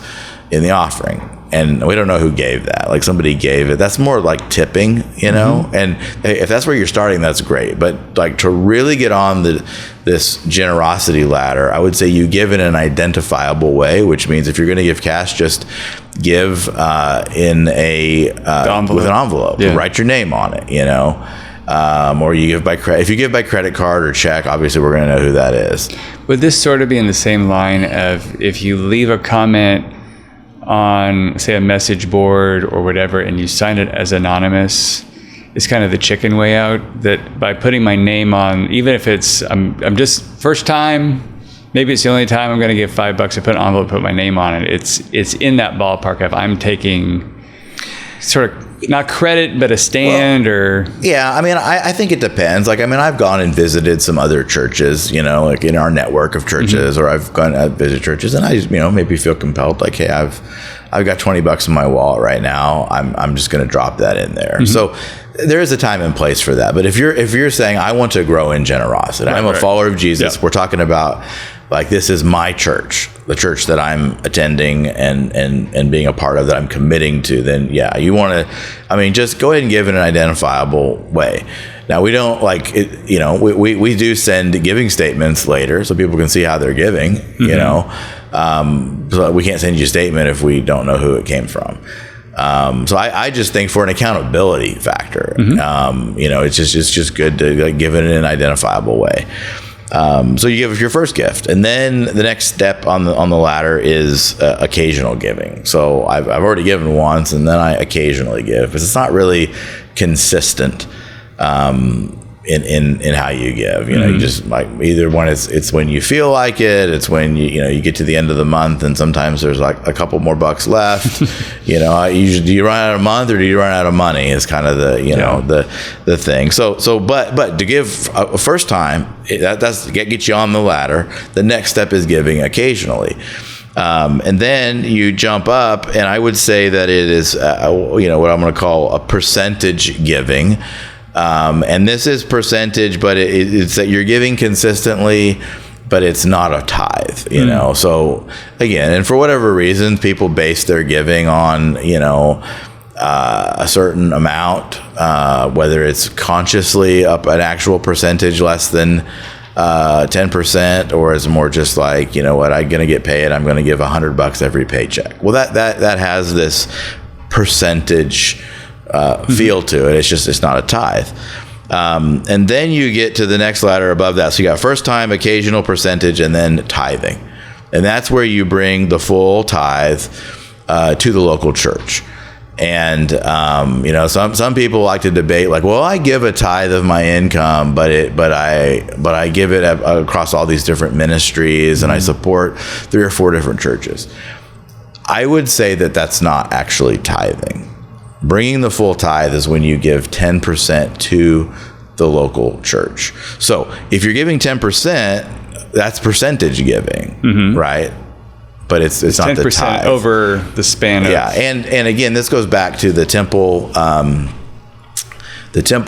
[SPEAKER 2] in the offering, and we don't know who gave that. Like, somebody gave it. That's more like tipping, And if that's where you're starting, that's great. But like, to really get on this generosity ladder, I would say you give in an identifiable way, which means if you're going to give cash, just give in with an envelope. Yeah. Write your name on it, or you give by credit. If you give by credit card or check, obviously we're going to know who that is.
[SPEAKER 1] Would this sort of be in the same line of if you leave a comment on, say, a message board or whatever, and you sign it as anonymous, it's kind of the chicken way out, that by putting my name on, even if it's I'm just first time, maybe it's the only time I'm going to give $5, I put an envelope, put my name on it. It's in that ballpark of I'm taking sort of not credit, but a stand.
[SPEAKER 2] Yeah, I think it depends. Like, I've gone and visited some other churches, like in our network of churches, or I've gone to visit churches, and I just, maybe feel compelled, like, hey, I've got $20 in my wallet right now. I'm just going to drop that in there. So there is a time and place for that. But if you're saying, I want to grow in generosity, I'm a follower of Jesus. Yeah. We're talking about, like, this is my church, the church that I'm attending and being a part of, that I'm committing to, then yeah, you want to, just go ahead and give in an identifiable way. Now, we don't we do send giving statements later so people can see how they're giving, so we can't send you a statement if we don't know who it came from. So I just think for an accountability factor, it's just good to give it in an identifiable way. So you give your first gift, and then the next step on the ladder is occasional giving. So I've already given once, and then I occasionally give, because it's not really consistent in how you give. You just, like, either when it's when you feel like it, it's when you get to the end of the month, and sometimes there's like a couple more bucks left. Do you run out of month, or do you run out of money? Is kind of the thing. So but to give a first time, that's get you on the ladder. The next step is giving occasionally. And then you jump up, and I would say that it is what I'm going to call a percentage giving. And this is percentage, but it's that you're giving consistently, but it's not a tithe, So again, and for whatever reason, people base their giving on, a certain amount, whether it's consciously up an actual percentage less than 10%, or is more just like, I'm going to get paid, I'm going to give $100 every paycheck. Well, that has this percentage feel to it. It's not a tithe. And then you get to the next ladder above that. So you got first time, occasional, percentage, and then tithing. And that's where you bring the full tithe to the local church. And some people like to debate, like, well, I give a tithe of my income, but I give it across all these different ministries, and I support 3 or 4 different churches. I would say that that's not actually tithing. Bringing the full tithe is when you give 10% to the local church. So if you're giving 10%, that's percentage giving, right? But it's not the tithe.
[SPEAKER 1] Over the span of...
[SPEAKER 2] Yeah, and again, this goes back to the temple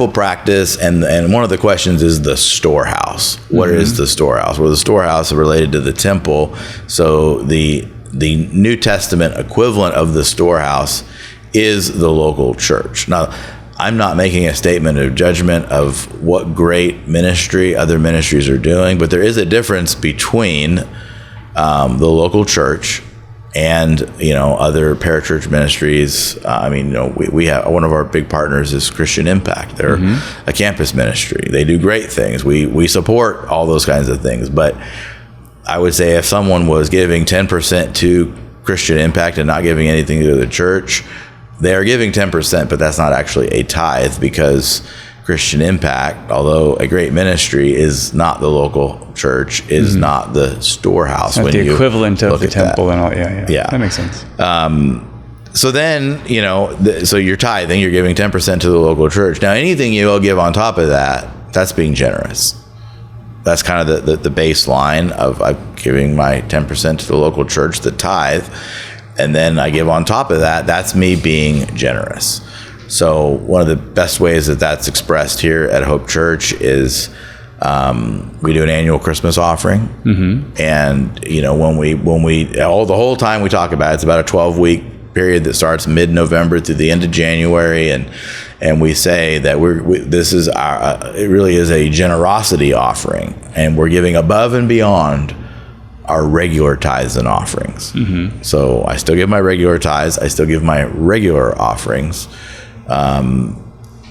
[SPEAKER 2] practice, and one of the questions is the storehouse. What is the storehouse? Well, the storehouse is related to the temple. So the New Testament equivalent of the storehouse is the local church. Now, I'm not making a statement of judgment of what great ministry other ministries are doing, but there is a difference between the local church and, other parachurch ministries. We have one of our big partners is Christian Impact. They're a campus ministry. They do great things. We support all those kinds of things. But I would say if someone was giving 10% to Christian Impact and not giving anything to the church, they are giving 10%, but that's not actually a tithe, because Christian Impact, although a great ministry, is not the local church, is not the storehouse.
[SPEAKER 1] Not the equivalent of the temple and all. Yeah. That makes sense.
[SPEAKER 2] So then, so you're tithing, you're giving 10% to the local church. Now, anything you will give on top of that, that's being generous. That's kind of the baseline of I'm giving my 10% to the local church, the tithe, and then I give on top of that, that's me being generous. So one of the best ways that that's expressed here at Hope Church is we do an annual Christmas offering. And, the whole time we talk about it, it's about a 12-week period that starts mid-November through the end of January. And we say that this is it really is a generosity offering, and we're giving above and beyond our regular tithes and offerings. So I still give my regular tithes. I still give my regular offerings,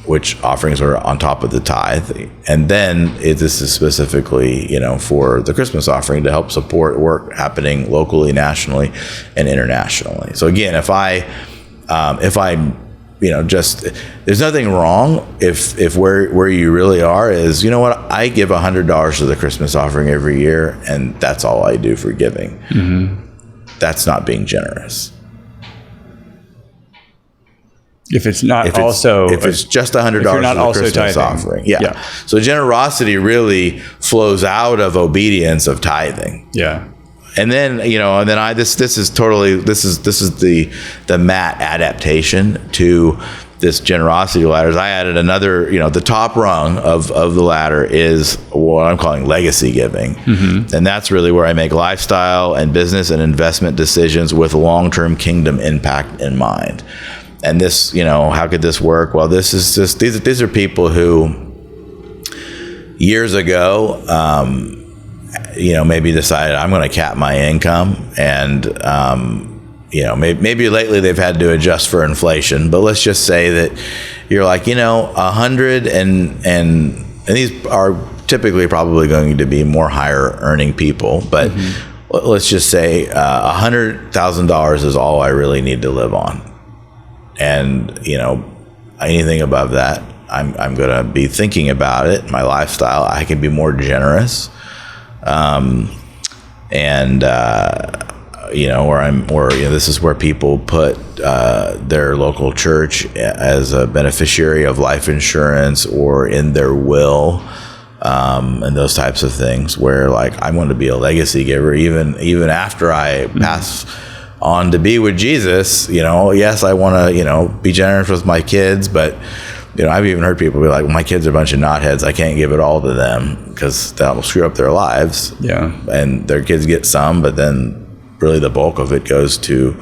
[SPEAKER 2] which offerings are on top of the tithe. And then this is specifically, for the Christmas offering to help support work happening locally, nationally, and internationally. So again, if I there's nothing wrong if where you really are is, I give $100 to the Christmas offering every year, and that's all I do for giving. That's not being generous.
[SPEAKER 1] If it's not
[SPEAKER 2] if it's just $100 to the Christmas offering. Yeah. So generosity really flows out of obedience of tithing.
[SPEAKER 1] Yeah.
[SPEAKER 2] And then, this is the Matt adaptation to this generosity ladder. I added another, the top rung of the ladder is what I'm calling legacy giving. And that's really where I make lifestyle and business and investment decisions with long-term kingdom impact in mind. And this, how could this work? Well, this is just, these are people who years ago, maybe decided I'm going to cap my income, and maybe lately they've had to adjust for inflation, but let's just say that you're like 100 and these are typically probably going to be more higher earning people, but let's just say $100,000 is all I really need to live on, and anything above that I'm going to be thinking about it, my lifestyle. I can be more generous. This is where people put their local church as a beneficiary of life insurance or in their will, and those types of things, where I want to be a legacy giver even after I pass on to be with Jesus. Yes, I want to be generous with my kids, but I've even heard people be like, well, my kids are a bunch of knotheads. I can't give it all to them because that will screw up their lives. Yeah. And their kids get some, but then really the bulk of it goes to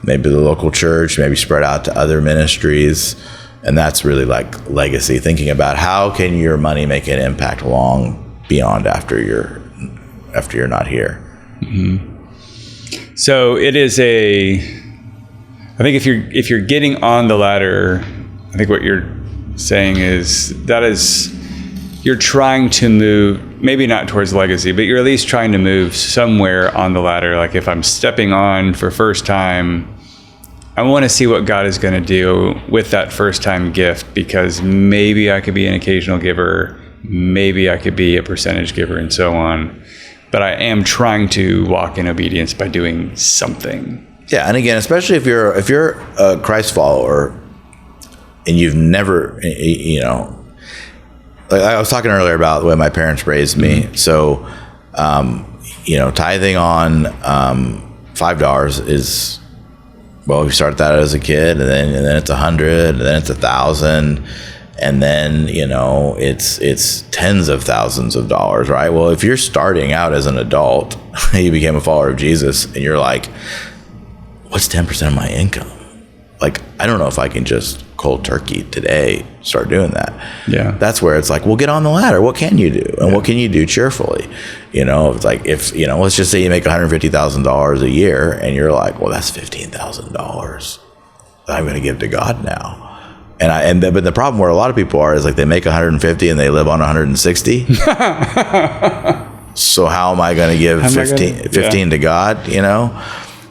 [SPEAKER 2] maybe the local church, maybe spread out to other ministries. And that's really legacy, thinking about how can your money make an impact long beyond after you're not here.
[SPEAKER 1] So it is I think if you're getting on the ladder, I think what you're saying is you're trying to move, maybe not towards legacy, but you're at least trying to move somewhere on the ladder. Like if I'm stepping on for first time, I want to see what God is going to do with that first time gift, because maybe I could be an occasional giver, maybe I could be a percentage giver, and so on. But I am trying to walk in obedience by doing something.
[SPEAKER 2] Yeah, and again, especially if you're a Christ follower, and you've never, I was talking earlier about the way my parents raised me. So, tithing on $5 is, well, you start that as a kid, and then it's 100, and then it's 1,000, and then it's tens of thousands of dollars, right? Well, if you're starting out as an adult, you became a follower of Jesus, and you're like, what's 10% of my income? like, I don't know if I can just cold turkey today start doing that.
[SPEAKER 1] Yeah.
[SPEAKER 2] That's where it's like, well, get on the ladder. What can you do? And what can you do cheerfully? It's like, if, let's just say you make $150,000 a year and you're like, well, that's $15,000 that I'm going to give to God now. But the problem where a lot of people are is like they make 150 and they live on 160. So how am I going to give 15 to God?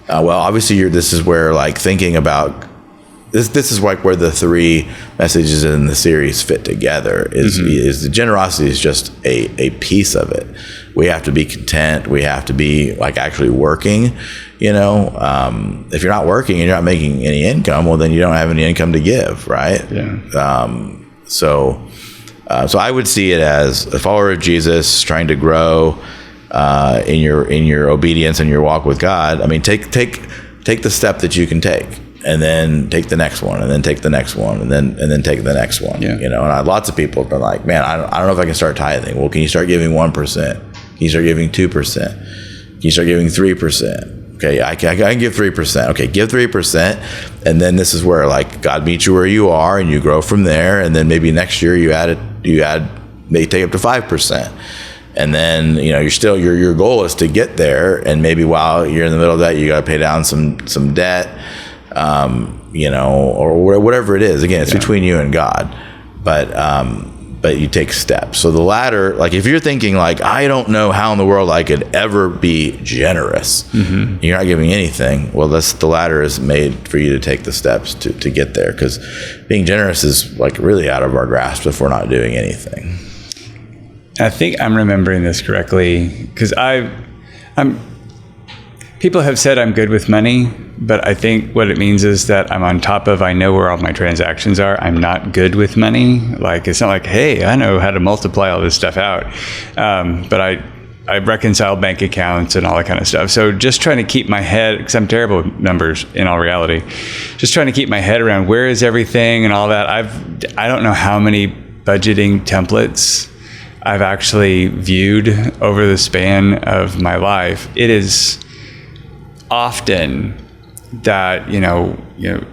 [SPEAKER 2] Well, obviously this is where like thinking about this is like where the three messages in the series fit together is the generosity is just a piece of it. We have to be content. We have to be like actually working, if you're not working and you're not making any income, well, then you don't have any income to give. Right.
[SPEAKER 1] Yeah.
[SPEAKER 2] So I would see it as a follower of Jesus trying to grow in your obedience and your walk with God. I mean, take the step that you can take, and then take the next one, and then take the next one, and then take the next one.
[SPEAKER 1] Yeah.
[SPEAKER 2] And lots of people have been like, man, I don't know if I can start tithing. Well, can you start giving 1%? Can you start giving 2%? Can you start giving 3%? Okay, I can give 3%. Okay, give 3%, and then this is where like God meets you where you are, and you grow from there. And then maybe next year you may take up to 5%. And then your goal is to get there, and maybe while you're in the middle of that, you got to pay down some debt, or whatever it is. Again, it's between you and God, but you take steps. So the ladder, like if you're thinking like, I don't know how in the world I could ever be generous, you're not giving anything. Well, the ladder is made for you to take the steps to get there, because being generous is like really out of our grasp if we're not doing anything.
[SPEAKER 1] I think I'm remembering this correctly, because people have said I'm good with money, but I think what it means is that I know where all my transactions are. I'm not good with money. Like, it's not like, hey, I know how to multiply all this stuff out. But I reconcile bank accounts and all that kind of stuff. So just trying to keep my head, because I'm terrible with numbers in all reality, just trying to keep my head around where is everything and all that. I don't know how many budgeting templates I've actually viewed over the span of my life. It is often that,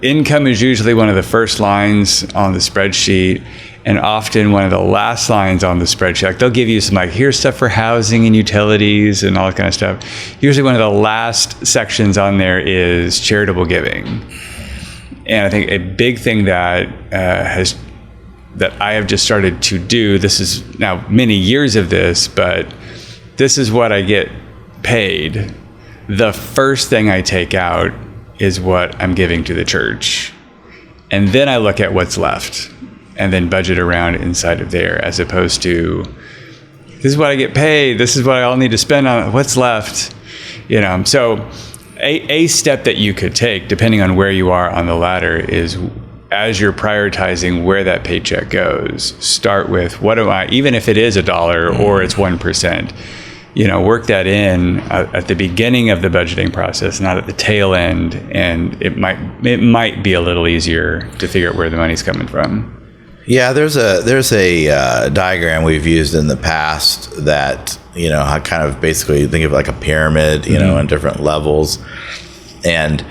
[SPEAKER 1] income is usually one of the first lines on the spreadsheet, and often one of the last lines on the spreadsheet. Like, they'll give you some like, here's stuff for housing and utilities and all that kind of stuff. Usually one of the last sections on there is charitable giving. And I think a big thing that I have just started to do, this is now many years of this, but this is what I get paid. The first thing I take out is what I'm giving to the church. And then I look at what's left and then budget around inside of there, as opposed to, this is what I get paid, this is what I all need to spend on, what's left. So a step that you could take, depending on where you are on the ladder, is as you're prioritizing where that paycheck goes, start with, what am I, even if it is $1 or it's 1%, work that in at the beginning of the budgeting process, not at the tail end. And it might be a little easier to figure out where the money's coming from.
[SPEAKER 2] Yeah, there's a diagram we've used in the past that, I kind of basically think of like a pyramid, in different levels. And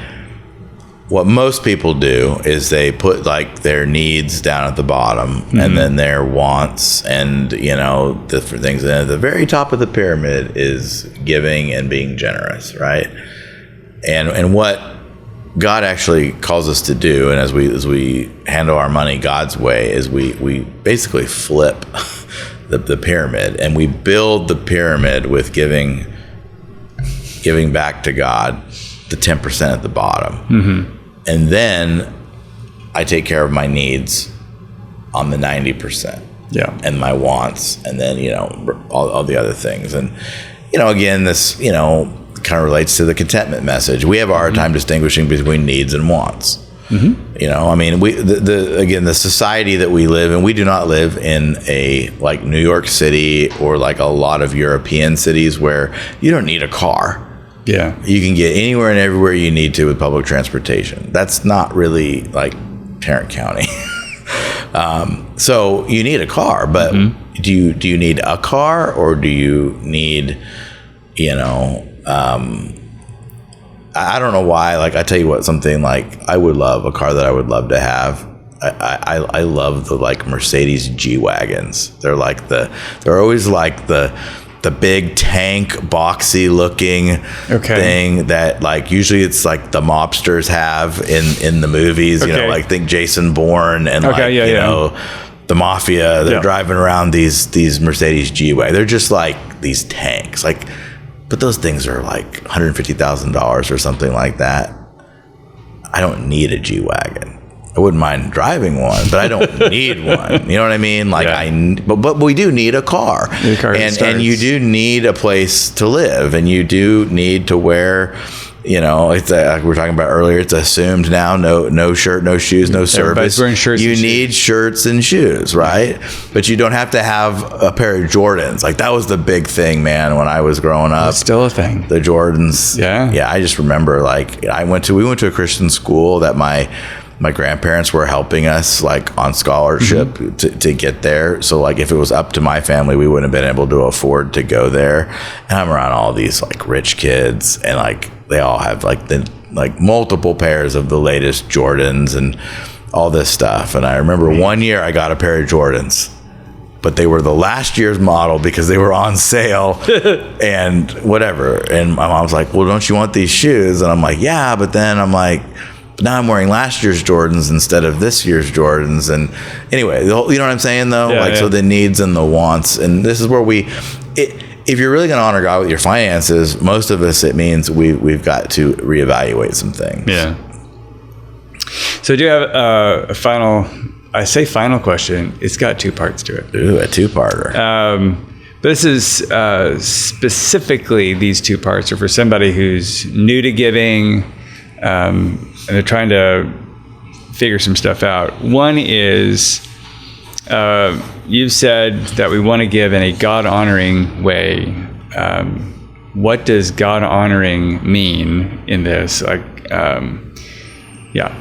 [SPEAKER 2] what most people do is they put like their needs down at the bottom, and then their wants and, different things. And at the very top of the pyramid is giving and being generous, right? And what God actually calls us to do, and as we handle our money God's way, is we basically flip the pyramid, and we build the pyramid with giving back to God the 10% at the bottom. And then I take care of my needs on the 90%.
[SPEAKER 1] Yeah.
[SPEAKER 2] And my wants, and then, all the other things. And, again, this, kind of relates to the contentment message. We have a hard time distinguishing between needs and wants. I mean, the society that we live in, we do not live in a like New York City or like a lot of European cities where you don't need a car.
[SPEAKER 1] Yeah.
[SPEAKER 2] You can get anywhere and everywhere you need to with public transportation. That's not really like Tarrant County. So you need a car, but do you need a car, or do you need, I don't know why. Like, I tell you what, something like I would love a car that I would love to have. I love the like Mercedes G-Wagons. They're always like the big tank, boxy looking thing that like usually it's like the mobsters have in the movies. You know, like think Jason Bourne and you know, the mafia. They're driving around these Mercedes G-Wagons. They're just like these tanks. Like, but those things are like $150,000 or something like that. I don't need a G-Wagon. I wouldn't mind driving one, but I don't need one. You know what I mean? Like but we do need a car, and you do need a place to live, and you do need to wear. You know, it's like we were talking about earlier. It's assumed now, no shirt, no shoes, no service.
[SPEAKER 1] Everybody's wearing shirts.
[SPEAKER 2] You need shirts and shoes, right? But you don't have to have a pair of Jordans. Like that was the big thing, man. When I was growing up,
[SPEAKER 1] it's still a thing.
[SPEAKER 2] The Jordans. Yeah. I just remember like we went to a Christian school that my grandparents were helping us like on scholarship to get there. So like if it was up to my family, we wouldn't have been able to afford to go there. And I'm around all these like rich kids and like they all have like multiple pairs of the latest Jordans and all this stuff. And I remember one year I got a pair of Jordans, but they were the last year's model because they were on sale and whatever. And my mom's like, well, don't you want these shoes? And I'm like, yeah, but then I'm like, now I'm wearing last year's Jordans instead of this year's Jordans. And anyway, you know what I'm saying though? So the needs and the wants. And this is where if you're really going to honor God with your finances, most of us, it means we've got to reevaluate some things.
[SPEAKER 1] Yeah. So I do have a final question. It's got two parts to it.
[SPEAKER 2] Ooh, a two-parter.
[SPEAKER 1] This is specifically, these two parts are for somebody who's new to giving, and they're trying to figure some stuff out. One is, you've said that we want to give in a God-honoring way. What does God-honoring mean in this? Like,
[SPEAKER 2] Yeah,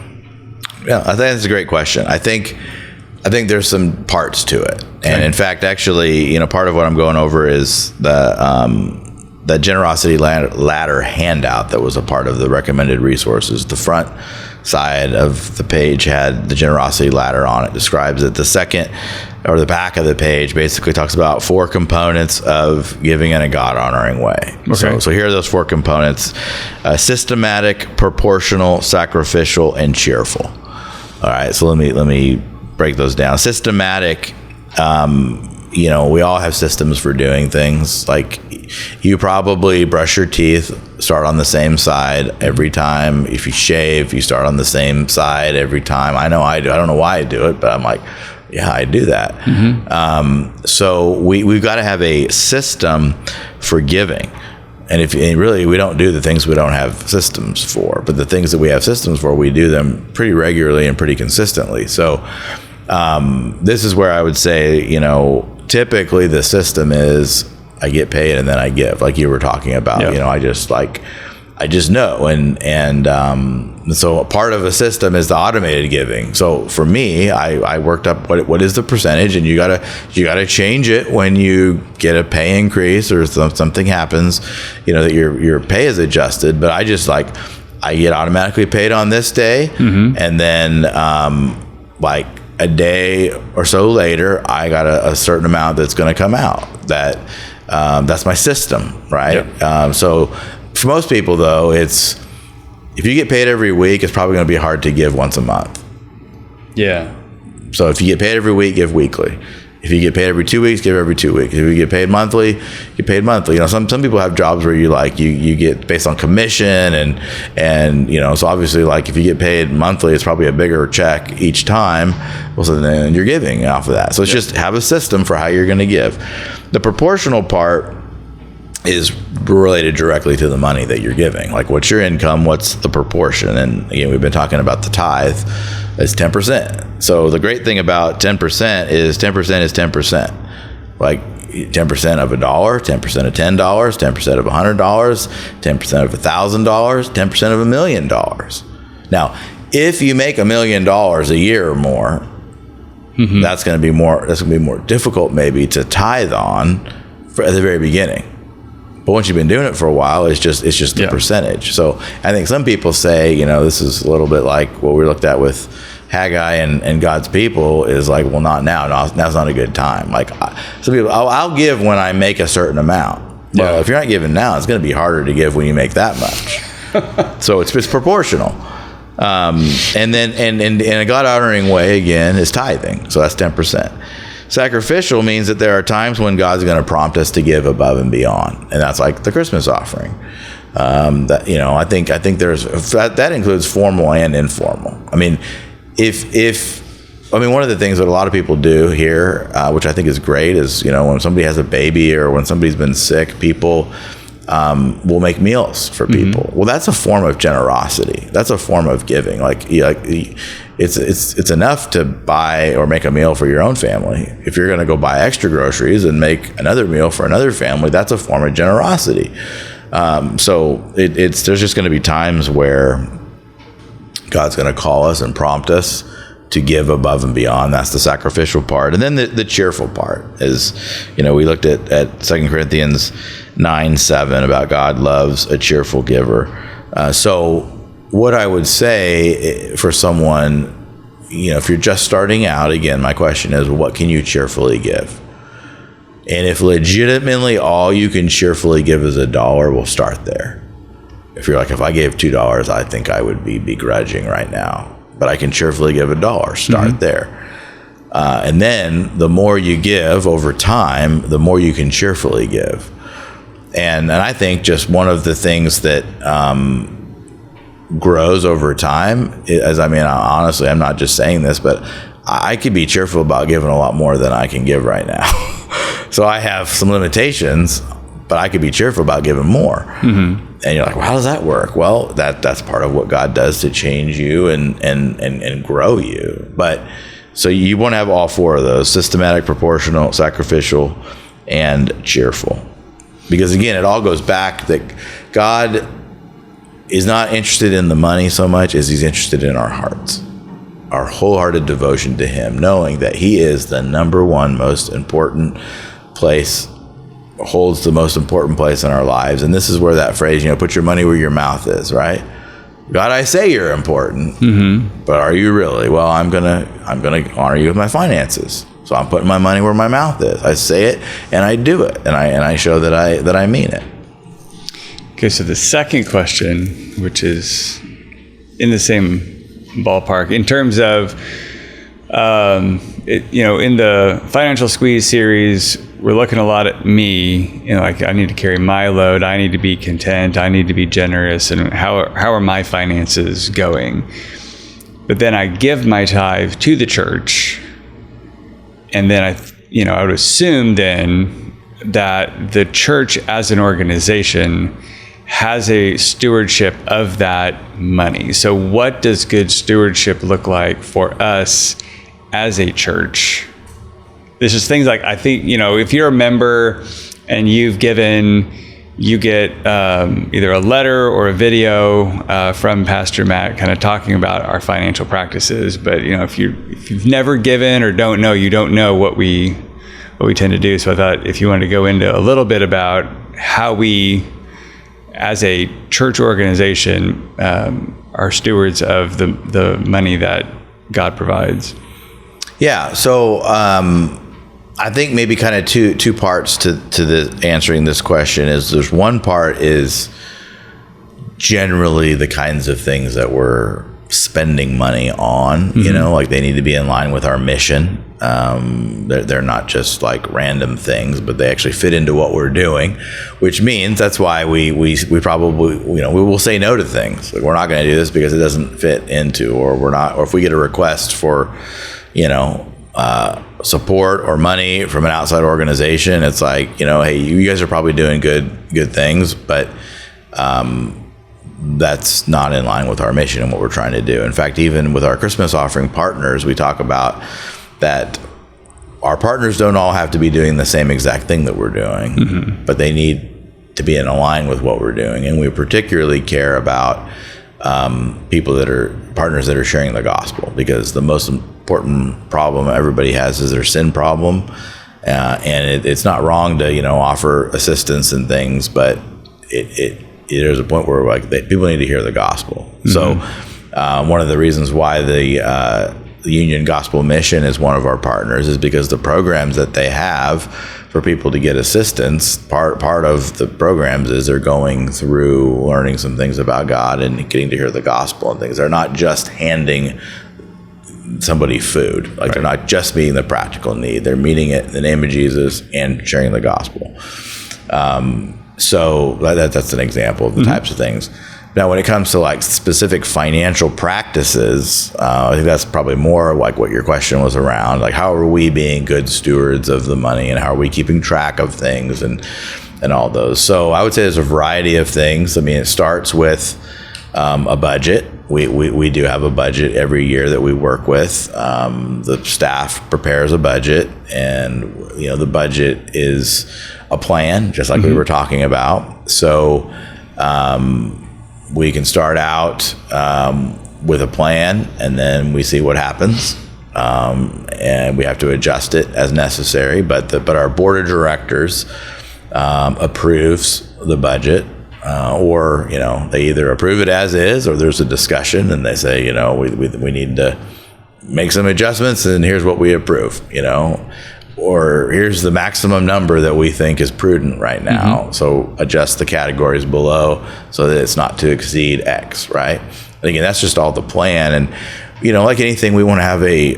[SPEAKER 2] I think that's a great question. I think there's some parts to it. And in fact, actually, you know, part of what I'm going over is the generosity ladder handout that was a part of the recommended resources. The front side of the page had the generosity ladder on it, describes it. The second or the back of the page basically talks about 4 components of giving in a God-honoring way. So here are those 4 components: systematic, proportional, sacrificial, and cheerful. All right, so let me break those down. Systematic, you know, we all have systems for doing things. Like you probably brush your teeth, start on the same side every time. If you shave, you start on the same side every time. I know I do. I don't know why I do it, but I'm like, yeah, I do that. So we've got to have a system for giving. And really, we don't do the things we don't have systems for. But the things that we have systems for, we do them pretty regularly and pretty consistently. So this is where I would say, you know, typically the system is I get paid and then I give, like you were talking about. You know, I just know. And so part of a system is the automated giving. So for me, I worked up what is the percentage, and you gotta change it when you get a pay increase or something happens, you know, that your pay is adjusted. But I get automatically paid on this day, and then like a day or so later, I got a certain amount that's going to come out. That's my system, right? So for most people, though, it's if you get paid every week, it's probably going to be hard to give once a month. Yeah. So if you get paid every week, give weekly. If you get paid every 2 weeks, give every 2 weeks. If you get paid monthly, get paid monthly. You know, some people have jobs where you get based on commission and you know, so obviously like if you get paid monthly, it's probably a bigger check each time. Well, so then you're giving off of that. So it's just have a system for how you're going to give. The proportional part is related directly to the money that you're giving. Like, what's your income? What's the proportion? And again, we've been talking about the tithe as 10%. So the great thing about 10% is 10% is 10%. Like 10% of $1, 10% of $10, 10% of $100, 10% of $1,000, 10% of $1 million. Now, if you make $1 million a year or more, that's going to be more difficult maybe to tithe on at the very beginning. But once you've been doing it for a while, it's just the percentage. So I think some people say, this is a little bit like what we looked at with Haggai and God's people is like, well, not now. Now's not a good time. Like some people, I'll give when I make a certain amount. Well, if you're not giving now, it's going to be harder to give when you make that much. So it's proportional. And then in a God honoring way again is tithing. So that's 10%. Sacrificial means that there are times when God's going to prompt us to give above and beyond, and that's like the Christmas offering. I think there's that includes formal and informal. I mean, one of the things that a lot of people do here, which I think is great, is when somebody has a baby or when somebody's been sick, people will make meals for people. Mm-hmm. Well, that's a form of generosity. That's a form of giving. It's enough to buy or make a meal for your own family. If you're going to go buy extra groceries and make another meal for another family, that's a form of generosity. So there's just going to be times where God's going to call us and prompt us to give above and beyond. That's the sacrificial part. And then the cheerful part is, we looked at 2 Corinthians 9:7 about God loves a cheerful giver. So what I would say for someone, if you're just starting out, again, my question is, what can you cheerfully give? And if legitimately all you can cheerfully give is $1, we'll start there. If you're like, if I gave $2, I think I would be begrudging right now. But I can cheerfully give $1. Start there. And then the more you give over time, the more you can cheerfully give. And I think just one of the things that grows over time, honestly, I'm not just saying this, but I could be cheerful about giving a lot more than I can give right now. So I have some limitations, but I could be cheerful about giving more. Mm-hmm. And you're like, well, how does that work? Well, that's part of what God does to change you and grow you. But so you want to have all four of those: systematic, proportional, sacrificial, and cheerful. Because again, it all goes back that God is not interested in the money so much as he's interested in our hearts, our wholehearted devotion to him, knowing that he is the number one most important place, holds the most important place in our lives. And this is where that phrase, put your money where your mouth is, right? God, I say you're important, but are you really? Well, I'm gonna honor you with my finances. So I'm putting my money where my mouth is. I say it and I do it, and I show that I mean it.
[SPEAKER 1] Okay, so the second question, which is in the same ballpark, in terms of, in the Financial Squeeze series, we're looking a lot at me, I need to carry my load, I need to be content, I need to be generous, and how are my finances going? But then I give my tithe to the church, and then I would assume then that the church as an organization has a stewardship of that money. So what does good stewardship look like for us as a church? There's just things like, I think, if you're a member and you've given, you get either a letter or a video from Pastor Matt kind of talking about our financial practices. But, if you've never given or don't know, you don't know what we tend to do. So I thought if you wanted to go into a little bit about how we, as a church organization, are stewards of the money that God provides.
[SPEAKER 2] Yeah. So I think maybe kind of two parts to the answering this question is there's one part is generally the kinds of things that we're spending money on, like they need to be in line with our mission. They're not just like random things, but they actually fit into what we're doing, which means that's why we probably, we will say no to things. Like, we're not going to do this because it doesn't fit into, or if we get a request for, support or money from an outside organization, it's like, hey, you guys are probably doing good things, but that's not in line with our mission and what we're trying to do. In fact, even with our Christmas offering partners, we talk about that our partners don't all have to be doing the same exact thing that we're doing, but they need to be in line with what we're doing. And we particularly care about partners that are sharing the gospel, because the most important problem everybody has is their sin problem. And it's not wrong to, offer assistance and things, but there's a point where like people need to hear the gospel. Mm-hmm. So one of the reasons why the Union Gospel Mission is one of our partners is because the programs that they have for people to get assistance, part of the programs is they're going through learning some things about God and getting to hear the gospel and things. They're not just handing somebody food. Like, right. They're not just meeting the practical need. They're meeting it in the name of Jesus and sharing the gospel. So that's an example of the types of things. Now, when it comes to like specific financial practices, I think that's probably more like what your question was around. Like, how are we being good stewards of the money, and how are we keeping track of things and all those? So I would say there's a variety of things. I mean, it starts with a budget. We do have a budget every year that we work with. The staff prepares a budget, and the budget is a plan, just like we were talking about. So we can start out with a plan, and then we see what happens, and we have to adjust it as necessary. But our board of directors approves the budget. Or they either approve it as is, or there's a discussion and they say, we need to make some adjustments, and here's what we approve, or here's the maximum number that we think is prudent right now. So adjust the categories below so that it's not to exceed X, right? And again, that's just all the plan. And, like anything, we want to have a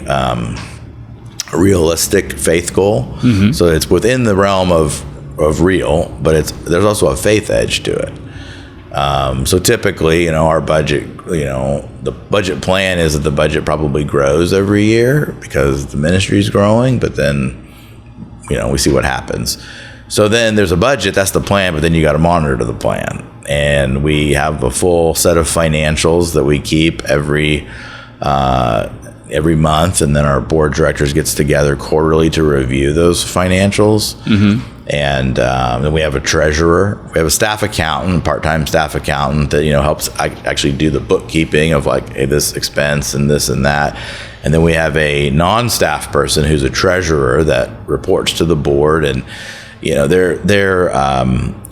[SPEAKER 2] realistic faith goal. So it's within the realm of real, but there's also a faith edge to it. So typically, our budget, the budget plan is that the budget probably grows every year because the ministry is growing, but then, we see what happens. So then there's a budget, that's the plan, but then you got to monitor the plan. And we have a full set of financials that we keep every month, and then our board of directors gets together quarterly to review those financials. And then we have a treasurer. We have a staff accountant, part-time staff accountant that helps actually do the bookkeeping of like, hey, this expense and this and that. And then we have a non-staff person who's a treasurer that reports to the board, and they're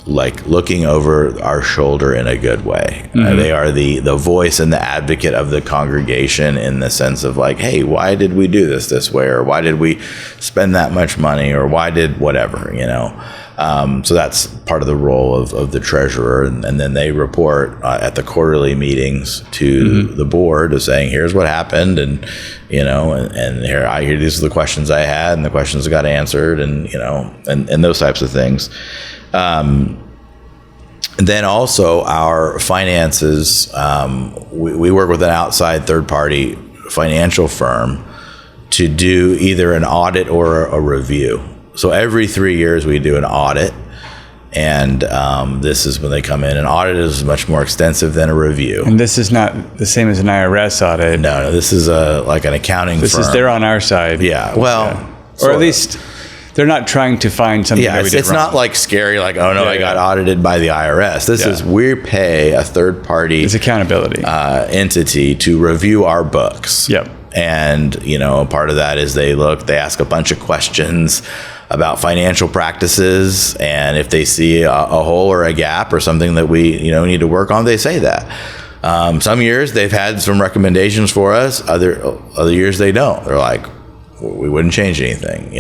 [SPEAKER 2] like looking over our shoulder in a good way. They are the voice and the advocate of the congregation in the sense of like, hey, why did we do this way? Or why did we spend that much money? Or why did whatever, So that's part of the role of the treasurer. And then they report at the quarterly meetings to the board of saying, here's what happened. And, and here, these are the questions I had, and the questions got answered, and, and those types of things. Then also our finances, we work with an outside third-party financial firm to do either an audit or a review. So every 3 years we do an audit, and this is when they come in. An audit is much more extensive than a review.
[SPEAKER 1] And this is not the same as an IRS audit.
[SPEAKER 2] No, this is like an accounting firm.
[SPEAKER 1] They're on our side.
[SPEAKER 2] Yeah, well.
[SPEAKER 1] Yeah. Or at least they're not trying to find something that we did
[SPEAKER 2] it's
[SPEAKER 1] wrong.
[SPEAKER 2] Not like scary, like, oh no, I got audited by the IRS. This is, we pay a third party.
[SPEAKER 1] It's accountability
[SPEAKER 2] entity to review our books.
[SPEAKER 1] Yep.
[SPEAKER 2] And, part of that is they ask a bunch of questions about financial practices, and if they see a hole or a gap or something that we, need to work on, they say that. Some years they've had some recommendations for us. Other years they don't. They're like, we wouldn't change anything,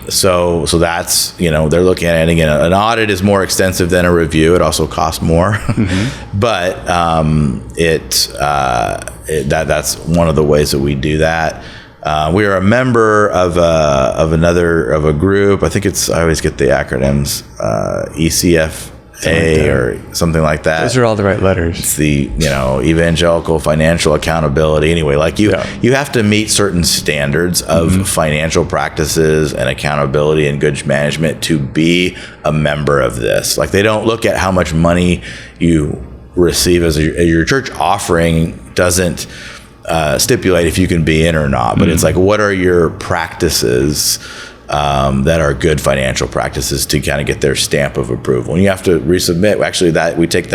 [SPEAKER 2] So that's, they're looking at it. Again, an audit is more extensive than a review. It also costs more, but that's one of the ways that we do that. We are a member of a group. I think I always get the acronyms, ECFA or something like that.
[SPEAKER 1] Those are all the right letters.
[SPEAKER 2] It's the, Evangelical Financial Accountability. Anyway, like you have to meet certain standards of financial practices and accountability and good management to be a member of this. Like, they don't look at how much money you receive as your church offering doesn't stipulate if you can be in or not, but it's like, what are your practices that are good financial practices to kind of get their stamp of approval? And you have to resubmit. Actually, we take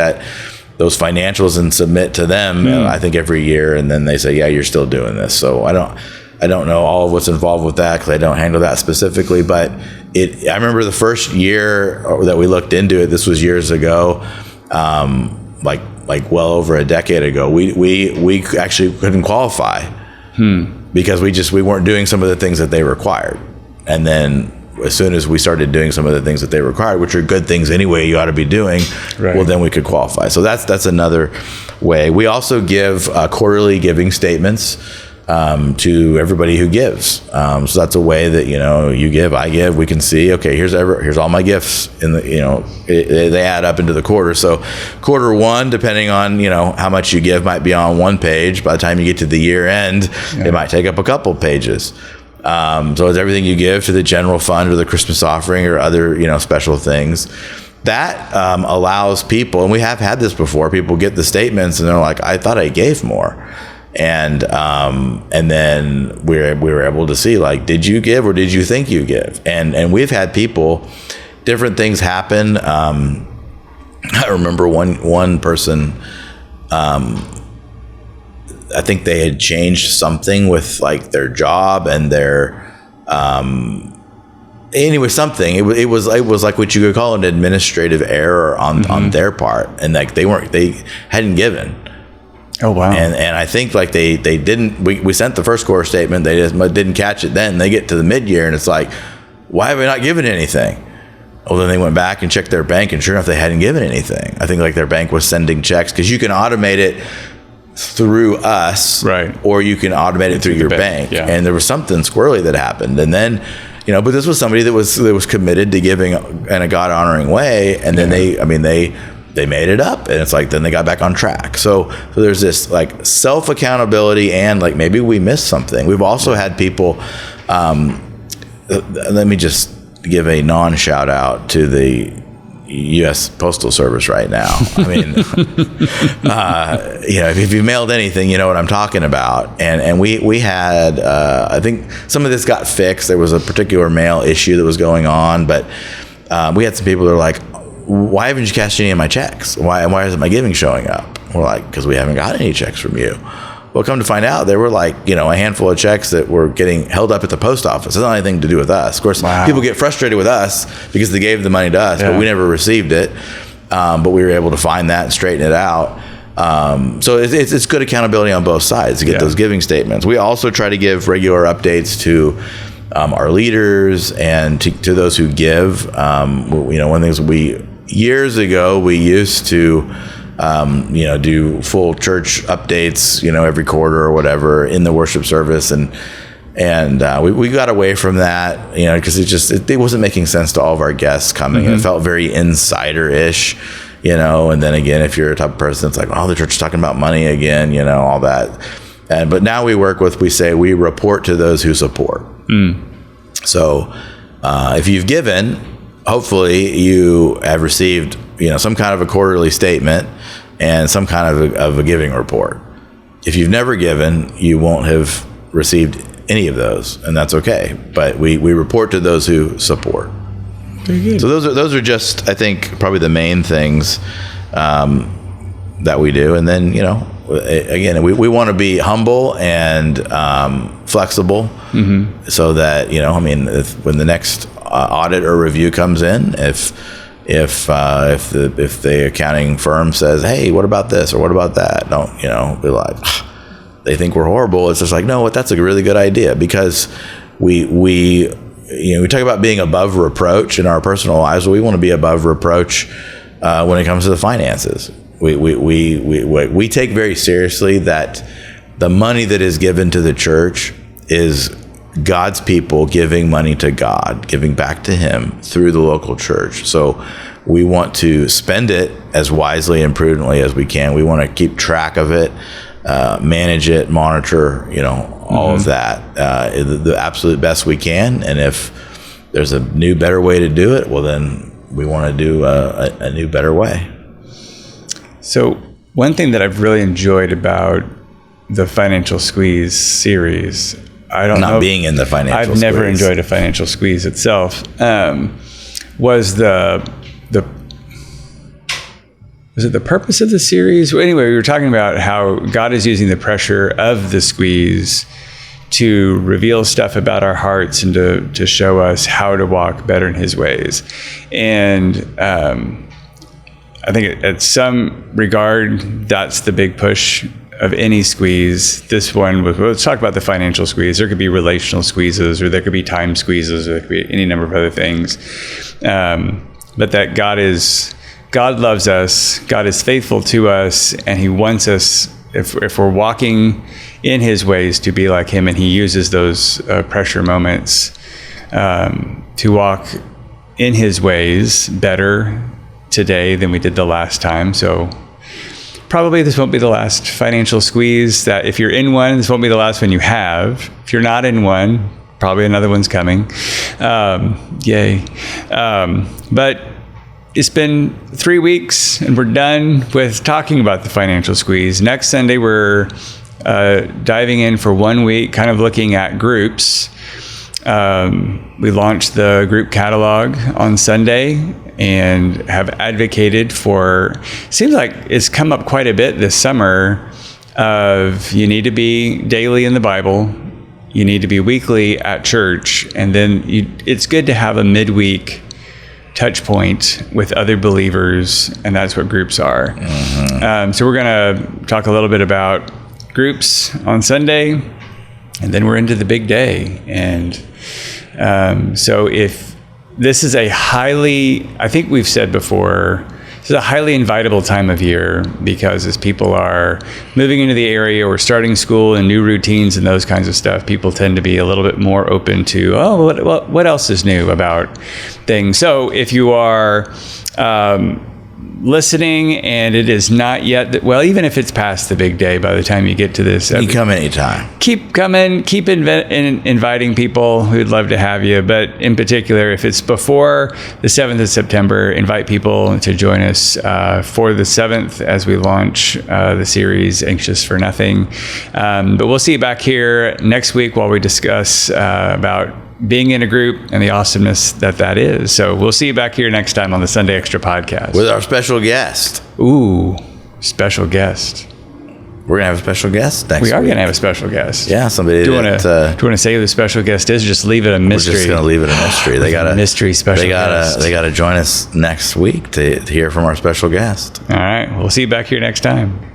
[SPEAKER 2] those financials and submit to them, I think every year, and then they say, yeah, you're still doing this. So I I don't know all of what's involved with that because I don't handle that specifically. But I remember the first year that we looked into it. This was years ago, like well over a decade ago. We actually couldn't qualify because we weren't doing some of the things that they required. And then as soon as we started doing some of the things that they required, which are good things anyway, you ought to be doing, well, then we could qualify. So that's another way. We also give quarterly giving statements to everybody who gives. So that's a way that, you give, I give, we can see, okay, here's all my gifts in the, they add up into the quarter. So quarter one, depending on, how much you give, might be on one page. By the time you get to the year end, it might take up a couple pages. So it's everything you give to the general fund or the Christmas offering or other, special things. That allows people, and we have had this before, people get the statements and they're like, I thought I gave more. And then we were able to see, like, did you give or did you think you give? And we've had people, different things happen. I remember one person, I think they had changed something with like their job and their, anyway, something. It was like what you could call an administrative error on their part, and like they hadn't given.
[SPEAKER 1] Oh wow!
[SPEAKER 2] And I think like they didn't. We sent the first quarter statement. They just didn't catch it. Then they get to the mid-year and it's like, why have we not given anything? Well, then they went back and checked their bank, and sure enough, they hadn't given anything. I think like their bank was sending checks because you can automate it through us,
[SPEAKER 1] right?
[SPEAKER 2] Or you can automate it through your bank.
[SPEAKER 1] Yeah.
[SPEAKER 2] And there was something squirrely that happened, and then but this was somebody that was committed to giving in a God honoring way, and then they made it up, and it's like then they got back on track. So there's this like self accountability, and like maybe we missed something. We've also had people. Let me just give a non shout out to the U.S. Postal Service right now. I mean, if you mailed anything, you know what I'm talking about. And we had, I think some of this got fixed. There was a particular mail issue that was going on, but we had some people that were like, why haven't you cashed any of my checks? Why isn't my giving showing up? We're like, because we haven't got any checks from you. Well, come to find out, there were like, a handful of checks that were getting held up at the post office. It's not anything to do with us. Of course, people get frustrated with us because they gave the money to us, but we never received it. But we were able to find that and straighten it out. So it's good accountability on both sides to get those giving statements. We also try to give regular updates to our leaders and to those who give. One of the things years ago, we used to do full church updates, every quarter or whatever in the worship service. And we got away from that, because it wasn't making sense to all of our guests coming. Mm-hmm. It felt very insider-ish, and then again, if you're a type of person that's like, oh, the church is talking about money again, all that. But now we report to those who support. So if you've given, hopefully you have received some kind of a quarterly statement and some kind of a giving report. If you've never given, you won't have received any of those, and that's okay. But we report to those who support. Very good. So those are just, I think, probably the main things that we do. And then again, we want to be humble and flexible, so that when the next audit or review comes in, if the accounting firm says, hey, what about this or what about that, don't be like, they think we're horrible. It's just like, no, that's a really good idea, because we talk about being above reproach in our personal lives. We want to be above reproach when it comes to the finances. We take very seriously that the money that is given to the church is God's people giving money to God, giving back to Him through the local church. So we want to spend it as wisely and prudently as we can. We want to keep track of it, manage it, monitor, all of that, the absolute best we can. And if there's a new, better way to do it, well, then we want to do a new, better way.
[SPEAKER 1] So one thing that I've really enjoyed about the Financial Squeeze series,
[SPEAKER 2] being in the financial
[SPEAKER 1] I've
[SPEAKER 2] squeeze.
[SPEAKER 1] Never enjoyed a financial squeeze itself, was the purpose of the series? Well, anyway, we were talking about how God is using the pressure of the squeeze to reveal stuff about our hearts and to show us how to walk better in his ways. And I think at some regard, that's the big push of any squeeze. This one, let's talk about the financial squeeze. There could be relational squeezes, or there could be time squeezes, or there could be any number of other things. But that God loves us, God is faithful to us, and he wants us, if we're walking in his ways, to be like him, and he uses those pressure moments to walk in his ways better today than we did the last time. So probably this won't be the last financial squeeze. That if you're in one, this won't be the last one you have. If you're not in one, probably another one's coming. Yay. But it's been 3 weeks and we're done with talking about the financial squeeze. Next Sunday, we're diving in for 1 week, kind of looking at groups. We launched the group catalog on Sunday and have advocated for, seems like it's come up quite a bit this summer, of you need to be daily in the Bible, you need to be weekly at church, and then it's good to have a midweek touch point with other believers, and that's what groups are. Mm-hmm. So we're going to talk a little bit about groups on Sunday, and then we're into the big day. And so if this is I think we've said before, this is a highly invitable time of year, because as people are moving into the area or starting school and new routines and those kinds of stuff, people tend to be a little bit more open to, what else is new about things. So if you are listening and it is not yet, even if it's past the big day by the time you get to this,
[SPEAKER 2] you come anytime.
[SPEAKER 1] Keep coming, keep inviting people who'd love to have you. But in particular, if it's before the 7th of September, invite people to join us for the 7th as we launch the series Anxious for Nothing. But we'll see you back here next week while we discuss about being in a group and the awesomeness that is. So we'll see you back here next time on the Sunday Extra podcast
[SPEAKER 2] with our special guest.
[SPEAKER 1] Ooh, special guest.
[SPEAKER 2] We're gonna have a special guest next week.
[SPEAKER 1] We are gonna have a special guest.
[SPEAKER 2] Yeah, somebody.
[SPEAKER 1] Do you want to say who the special guest is? Or just leave it a mystery.
[SPEAKER 2] We're just gonna leave it a mystery. They got a
[SPEAKER 1] mystery special guest.
[SPEAKER 2] They gotta join us next week to hear from our special guest.
[SPEAKER 1] All right, we'll see you back here next time.